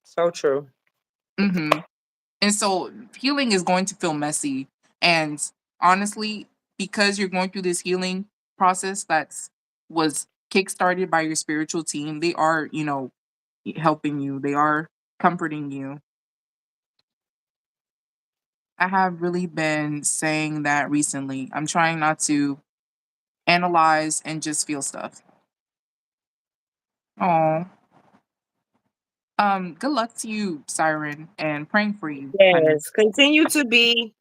So true. mhm. And so healing is going to feel messy. And honestly, because you're going through this healing process that's was kickstarted by your spiritual team, they are, helping you. They are comforting you. I have really been saying that recently. I'm trying not to analyze and just feel stuff. Oh, good luck to you, Siren, and praying for you, honey. Yes. Continue to be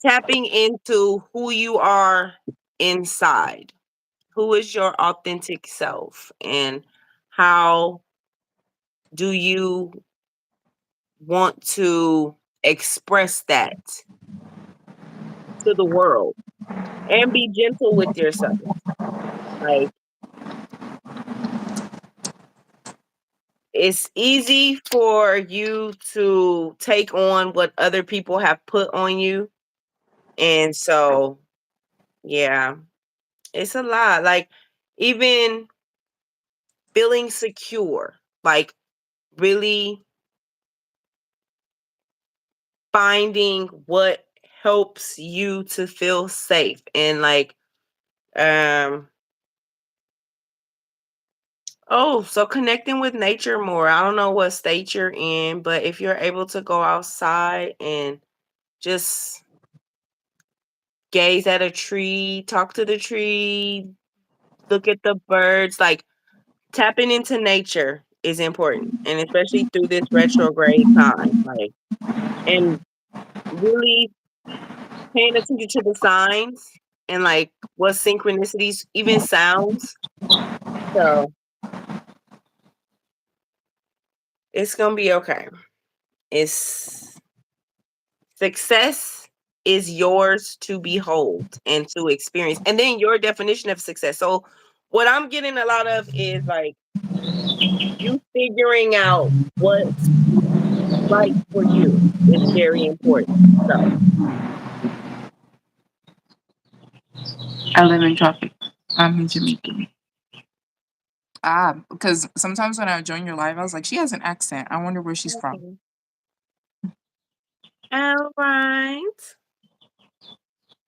tapping into who you are inside. Who is your authentic self? And how do you want to express that to the world? And be gentle with yourself. Like, it's easy for you to take on what other people have put on you. And so, yeah, it's a lot. Like, even feeling secure, like, really finding what helps you to feel safe and like, um oh, so connecting with nature more. I don't know what state you're in, but if you're able to go outside and just gaze at a tree, talk to the tree, look at the birds, like tapping into nature is important. And especially through this retrograde time. Like, and really paying attention to the signs and like what synchronicities, even sounds. So it's gonna be okay. It's success is yours to behold and to experience. And then your definition of success. So what I'm getting a lot of is like you figuring out what's right for you is very important. So I live in traffic. I'm in Jamaica. Because sometimes when I join your live, I was like, she has an accent. I wonder where she's from. okay. All right.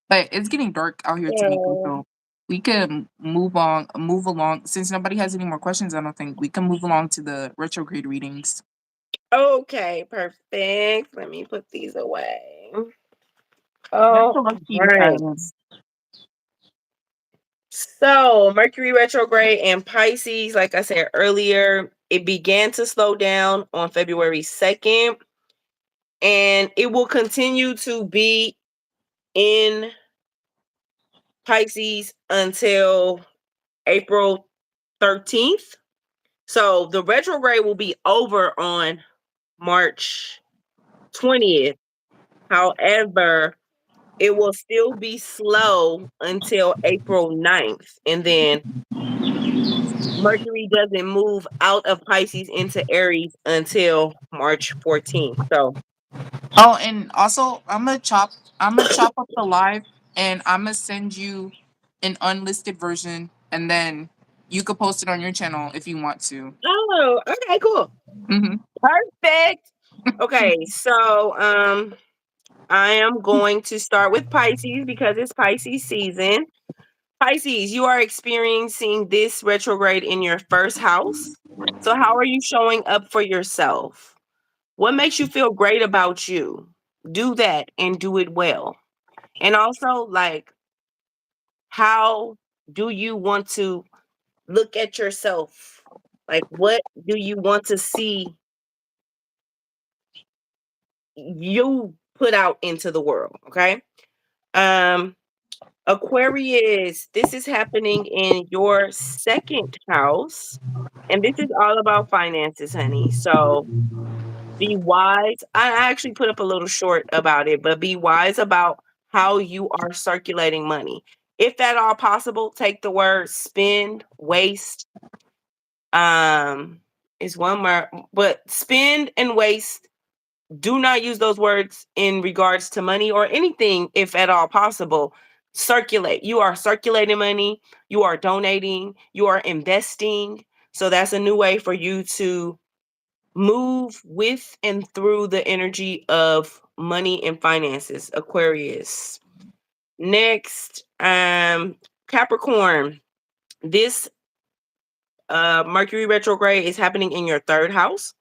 But it's getting dark out here, Tamika, Yeah. so we can move along. Since nobody has any more questions, I don't think we can move along to the retrograde readings. Okay, perfect. Let me put these away. Best All of luck to you, right. Siren. So, Mercury retrograde and Pisces, like I said earlier, it began to slow down on February 2nd, and it will continue to be in Pisces until April 13th. So, the retrograde will be over on March 20th. However, it will still be slow until April 9th. And then Mercury doesn't move out of Pisces into Aries until March 14th. So, Oh, and also I'm gonna chop up the live and I'm gonna send you an unlisted version and then you could post it on your channel if you want to. oh, okay, cool. Hmm. Perfect. Okay, so I am going to start with Pisces because it's Pisces season. Pisces, you are experiencing this retrograde in your first house. So, how are you showing up for yourself? What makes you feel great about you? Do that and do it well. And also, like, how do you want to look at yourself? Like, what do you want to see you put out into the world. Okay. Um, Aquarius, this is happening in your second house. And this is all about finances, honey. So be wise. I actually put up a little short about it, but be wise about how you are circulating money. If at all possible, take the word spend, waste, is one more, but spend and waste, do not use those words in regards to money or anything if at all possible. Circulate. You are circulating money, you are donating, you are investing. So that's a new way for you to move with and through the energy of money and finances, Aquarius. Next, Capricorn. This Mercury retrograde is happening in your third house.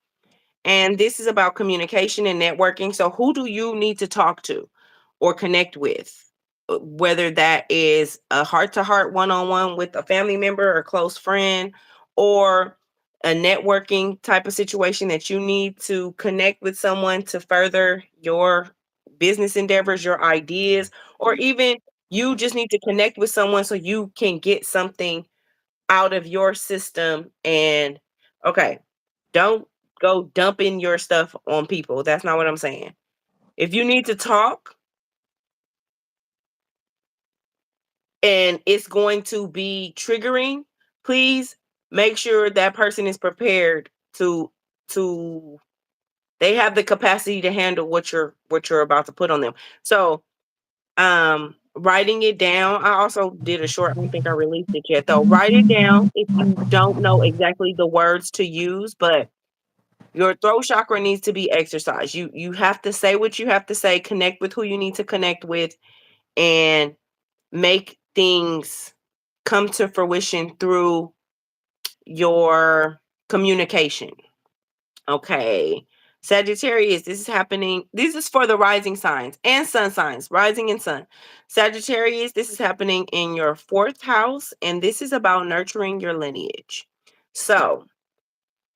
And this is about communication and networking. So, who do you need to talk to or connect with? Whether that is a heart to heart one on one with a family member or close friend, or a networking type of situation that you need to connect with someone to further your business endeavors, your ideas, or even you just need to connect with someone so you can get something out of your system. And okay, don't go dumping your stuff on people. That's not what I'm saying. If you need to talk and it's going to be triggering, please make sure that person is prepared to they have the capacity to handle what you're about to put on them. So, writing it down. I also did a short, I don't think I released it yet though. Write it down if you don't know exactly the words to use, but your throat chakra needs to be exercised. You have to say what you have to say, connect with who you need to connect with, and make things come to fruition through your communication. Okay. Sagittarius, this is happening. This is for the rising signs and sun signs, rising and sun. Sagittarius, this is happening in your fourth house, and this is about nurturing your lineage. So,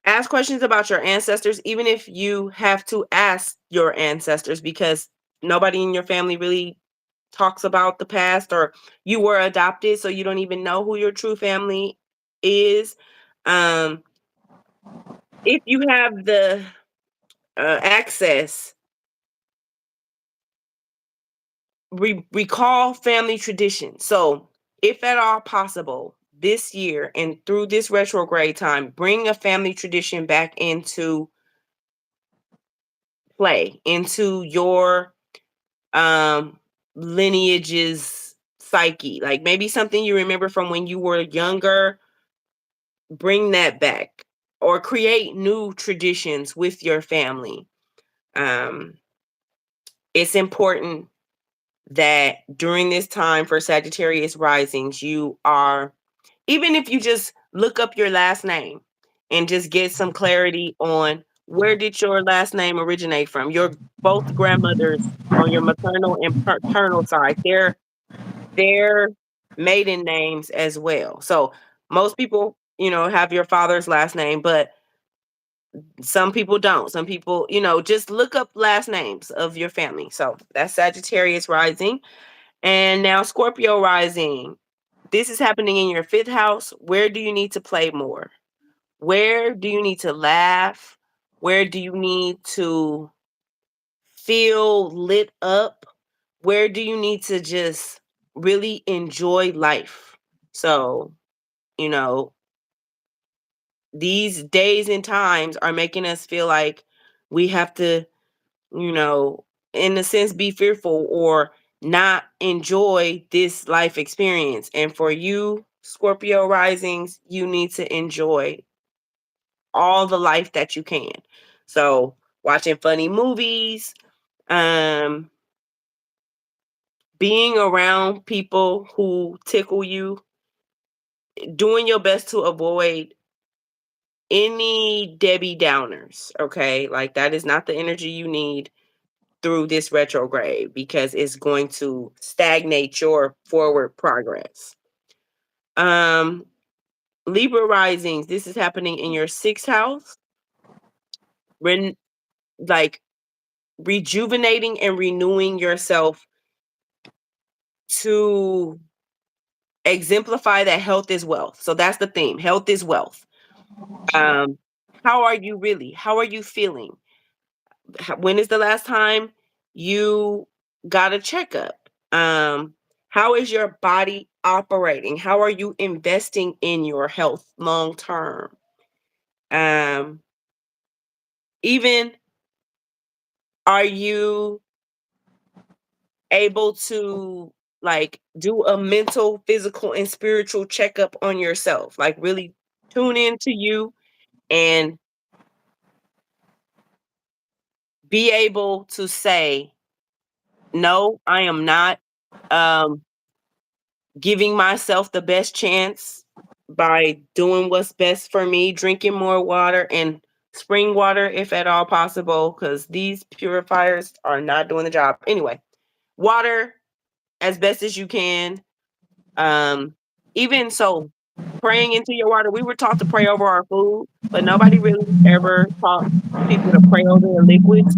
ask questions about your ancestors, even if you have to ask your ancestors, because nobody in your family really talks about the past, or you were adopted, so you don't even know who your true family is. Um, if you have the access, recall family tradition. So, if at all possible, this year and through this retrograde time, bring a family tradition back into play, into your lineage's psyche. Like maybe something you remember from when you were younger, bring that back or create new traditions with your family. Um, it's important that during this time for Sagittarius risings, you are, even if you just look up your last name and just get some clarity on where did your last name originate from. Your both grandmothers on your maternal and paternal side, their maiden names as well. So most people, have your father's last name, but some people don't. Some people, just look up last names of your family. So that's Sagittarius rising. And now Scorpio rising. This is happening in your fifth house. Where do you need to play more? Where do you need to laugh? Where do you need to feel lit up? Where do you need to just really enjoy life? So, you know, these days and times are making us feel like we have to, you know, in a sense, be fearful or not enjoy this life experience. And for you, Scorpio risings, you need to enjoy all the life that you can. So, watching funny movies, um, being around people who tickle you, doing your best to avoid any Debbie Downers, okay? Like that is not the energy you need through this retrograde because it's going to stagnate your forward progress. Um Libra risings, this is happening in your sixth house. When like rejuvenating and renewing yourself to exemplify that health is wealth. So that's the theme. Health is wealth. Um, how are you really? How are you feeling? When is the last time you got a checkup? How is your body operating? How are you investing in your health long term? Um, even are you able to like do a mental, physical, and spiritual checkup on yourself? Like really tune into you and be able to say, no, I am not um, giving myself the best chance by doing what's best for me, drinking more water and spring water if at all possible, because these purifiers are not doing the job. Anyway, water as best as you can. Um, even so, praying into your water. We were taught to pray over our food, but nobody really ever taught people to pray over their liquids.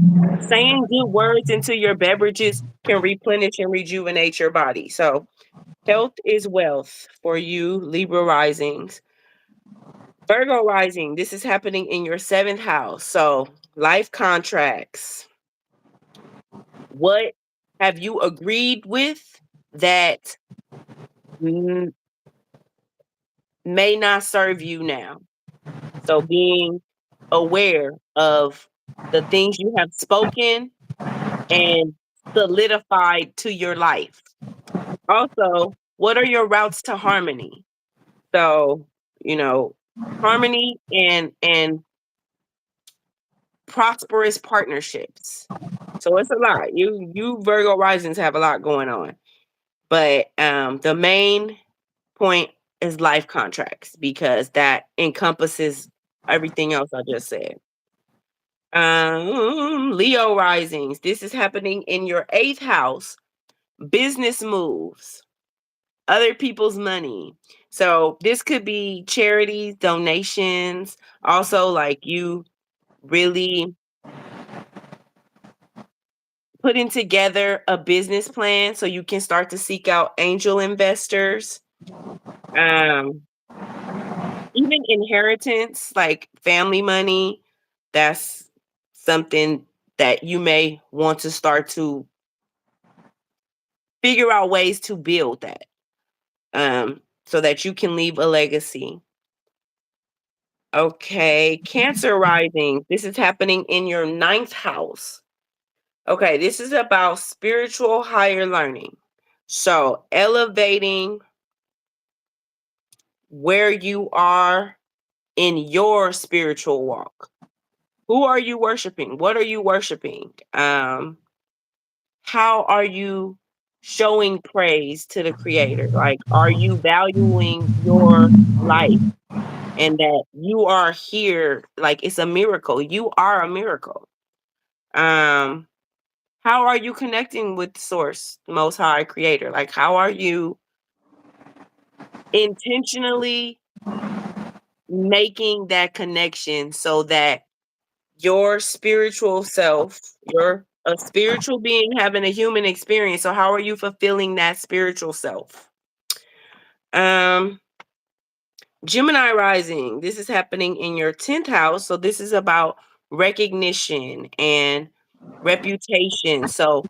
Saying good words into your beverages can replenish and rejuvenate your body. So, health is wealth for you, Libra risings. Virgo rising, this is happening in your seventh house. So, life contracts. What have you agreed with that mm, may not serve you now? So being aware of the things you have spoken and solidified to your life. Also, what are your routes to harmony? So, you know, harmony and prosperous partnerships. So it's a lot. You Virgo risings have a lot going on. But the main point is life contracts because that encompasses everything else I just said. Leo risings. This is happening in your eighth house. Business moves, other people's money. So this could be charities, donations, also like you really putting together a business plan so you can start to seek out angel investors. Um, even inheritance, like family money, that's something that you may want to start to figure out ways to build that so that you can leave a legacy. Okay, Cancer rising. This is happening in your ninth house. Okay, this is about spiritual higher learning. So, elevating where you are in your spiritual walk. Who are you worshiping? What are you worshiping? How are you showing praise to the creator? Like, are you valuing your life and that you are here? Like, it's a miracle. You are a miracle. Um, how are you connecting with source, most high creator? Like, how are you intentionally making that connection so that your spiritual self, you're a spiritual being having a human experience. So how are you fulfilling that spiritual self? Um, Gemini rising. This is happening in your 10th house. So this is about recognition and reputation. So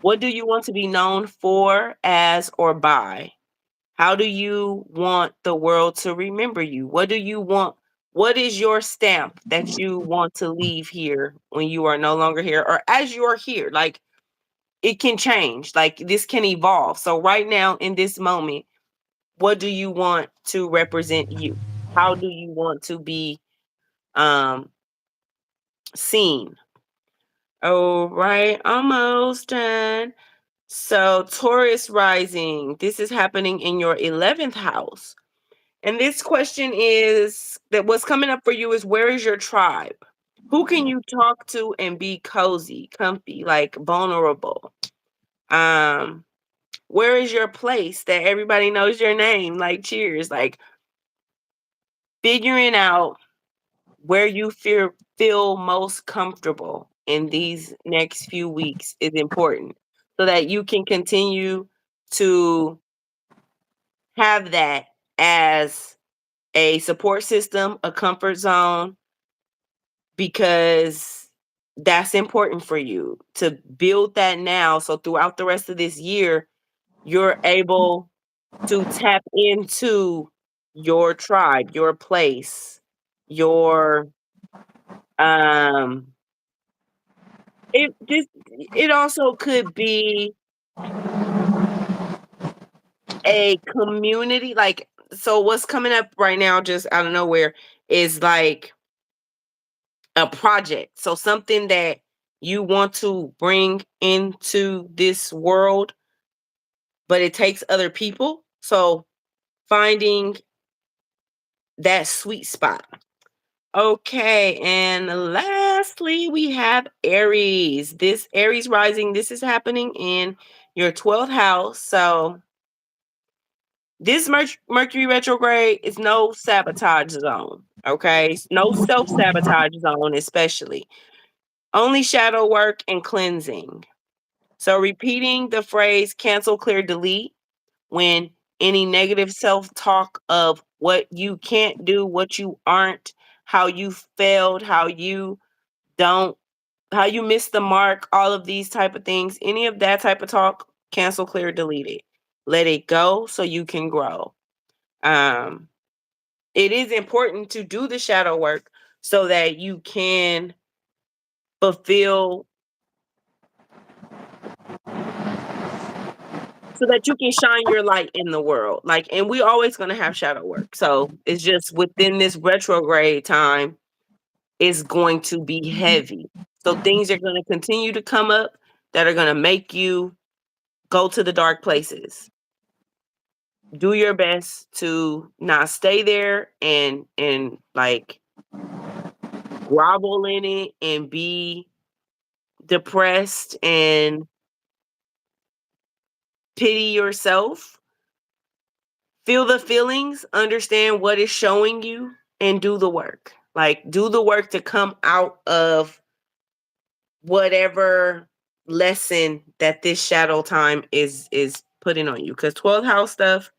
what do you want to be known for, as, or by? How do you want the world to remember you? What do you want? What is your stamp that you want to leave here when you are no longer here or as you are here? Like it can change, like this can evolve. So, right now in this moment, what do you want to represent you? How do you want to be um, seen? Oh, right, almost done. So, Taurus rising, this is happening in your 11th house. And this question is that what's coming up for you is where is your tribe? Who can you talk to and be cozy, comfy, like vulnerable? Um, where is your place that everybody knows your name? Like cheers, like figuring out where you feel most comfortable in these next few weeks is important so that you can continue to have that as a support system, a comfort zone, because that's important for you to build that now. So throughout the rest of this year, you're able to tap into your tribe, your place, your um it also could be a community, like, so what's coming up right now just out of nowhere is like a project. So something that you want to bring into this world, but it takes other people. So finding that sweet spot. Okay, and lastly, we have Aries. This Aries rising, this is happening in your 12th house. So this Mercury retrograde is no sabotage zone. Okay, no self sabotage zone, especially only shadow work and cleansing. So repeating the phrase cancel, clear, delete when any negative self talk of what you can't do, what you aren't, how you failed, don't how you missed the mark, all of these type of things, any of that type of talk, cancel, clear, delete it. Let it go so you can grow. Um, it is important to do the shadow work so that you can fulfill, so that you can shine your light in the world. Like, and we always going to have shadow work. So it's just within this retrograde time, it's going to be heavy. So things are going to continue to come up that are going to make you go to the dark places. Do your best to not stay there and like grovel in it and be depressed and pity yourself. Feel the feelings, understand what is showing you, and do the work. Like, do the work to come out of whatever lesson that this shadow time is putting on you. Because 12th house stuff,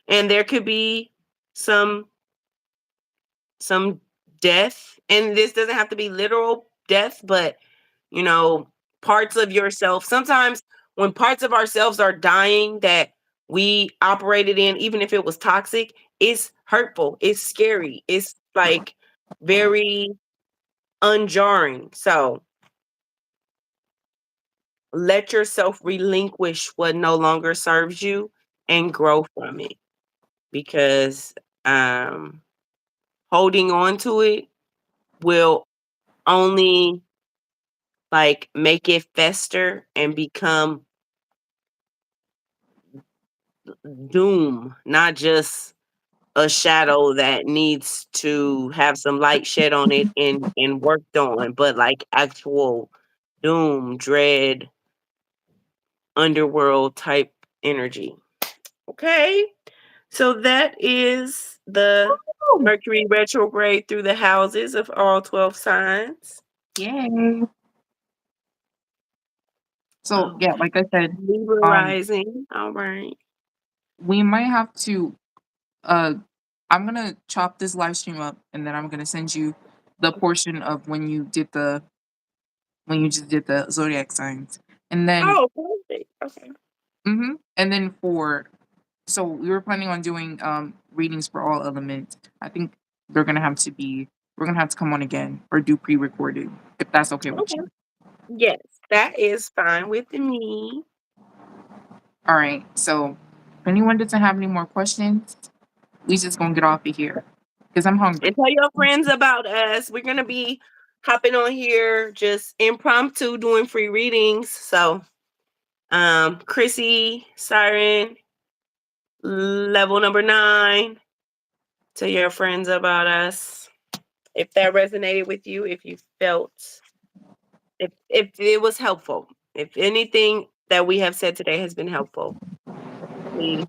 and there could be some some death, and this doesn't have to be literal death, but you know, parts of yourself. Sometimes when parts of ourselves are dying that we operated in, even if it was toxic, it's hurtful, it's scary, it's like very unjarring. So let yourself relinquish what no longer serves you and grow from it, because um holding on to it will only like make it fester and become doom, not just a shadow that needs to have some light shed on it and worked on, but like actual doom, dread, underworld type energy. Okay. So that is the Woo! Mercury retrograde through the houses of all 12 signs. Yay. So yeah, Okay. like I said, Libra um, rising. All right. we might have to uh I'm gonna chop this live stream up and then I'm gonna send you the portion of when you just did the zodiac signs. And then Oh, perfect. Okay. and then for so we were planning on doing readings for all elements. I think they're gonna have to be we're gonna have to come on again or do pre-recorded if that's okay with Okay. you. Yes, that is fine with me. All right. So if anyone doesn't have any more questions, we just gonna get off of here because I'm And hungry. tell your friends about us. We're gonna be hopping on here just impromptu doing free readings. So Chrissy, Siren, level number 9. Tell your friends about us. If that resonated with you, if you felt, if it was helpful, if anything that we have said today has been helpful, please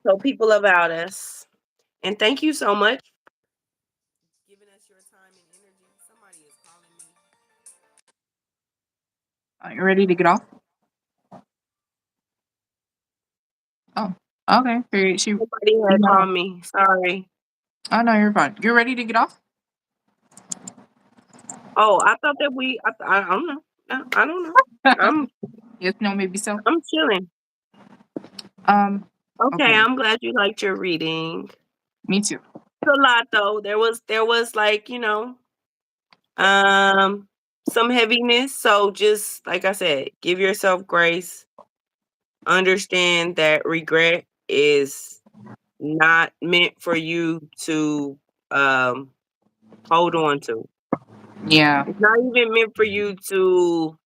tell people about us. And thank you so much for giving us your time and energy. Somebody is calling me. Are you ready to get off? Oh, okay. She Somebody had got off. called me. Sorry. Oh no, you're fine. You're ready to get off? Oh, I thought that I don't know. I don't know. I'm Yes, no, maybe so. I'm chilling. Um, Okay, okay. I'm glad you liked your reading. Me too. It's a lot though. There was like, um some heaviness. So just like I said, give yourself grace. Understand that regret is not meant for you to um hold on to. Yeah. It's not even meant for you to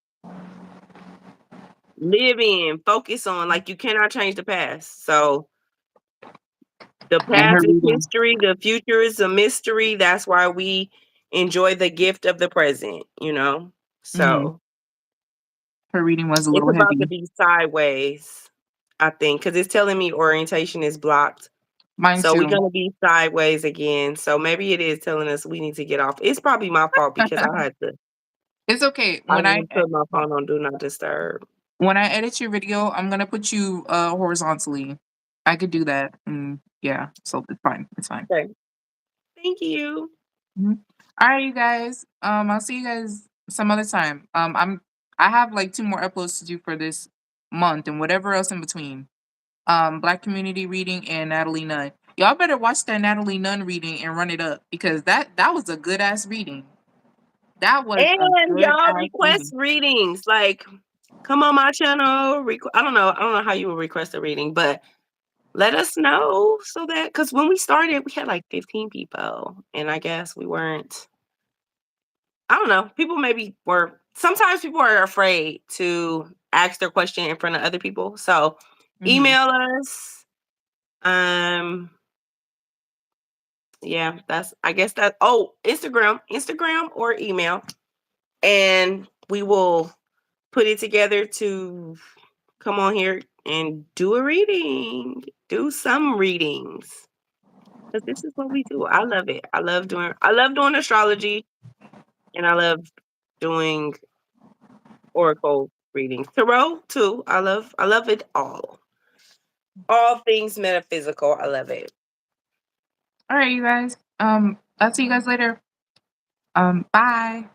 live in, focus on. Like you cannot change the past. So the And her past is reading. history, the future is a mystery. That's why we enjoy the gift of the present. Hmm. So Her reading was a it's little about to heavy. be sideways, I think, because it's telling me orientation is blocked. Mine So we're too. gonna be sideways again. So maybe it is telling us we need to get off. It's probably my fault because It's okay. I didn't put my phone on do not disturb. When I edit your video, I'm gonna put you horizontally. I could do that. Yeah, so it's fine. It's fine. Okay. Thank you. Mhm. All right, you guys. I'll see you guys some other time. I have like 2 more uploads to do for this month and whatever else in between. Black Community reading and Natalie Nunn. Y'all better watch that Natalie Nunn reading and run it up because that was a good ass reading. That was a And good y'all ass request reading. readings. Like, come on my channel. I don't know how you would request a reading, but let us know so that because when we started, we had like 15 people, and I guess we weren't. I don't know. People maybe were. Sometimes people are afraid to ask their question in front of other people. So Hmm. email us. Um, yeah, that's. I guess that. Oh, Instagram or email, and we will put it together to come on here and do a reading, do some readings. Because this is what we do. I love it. I love doing astrology and I love doing oracle readings. Tarot too. I love it all. All things metaphysical. I love it. All right, you guys. I'll see you guys later. Bye.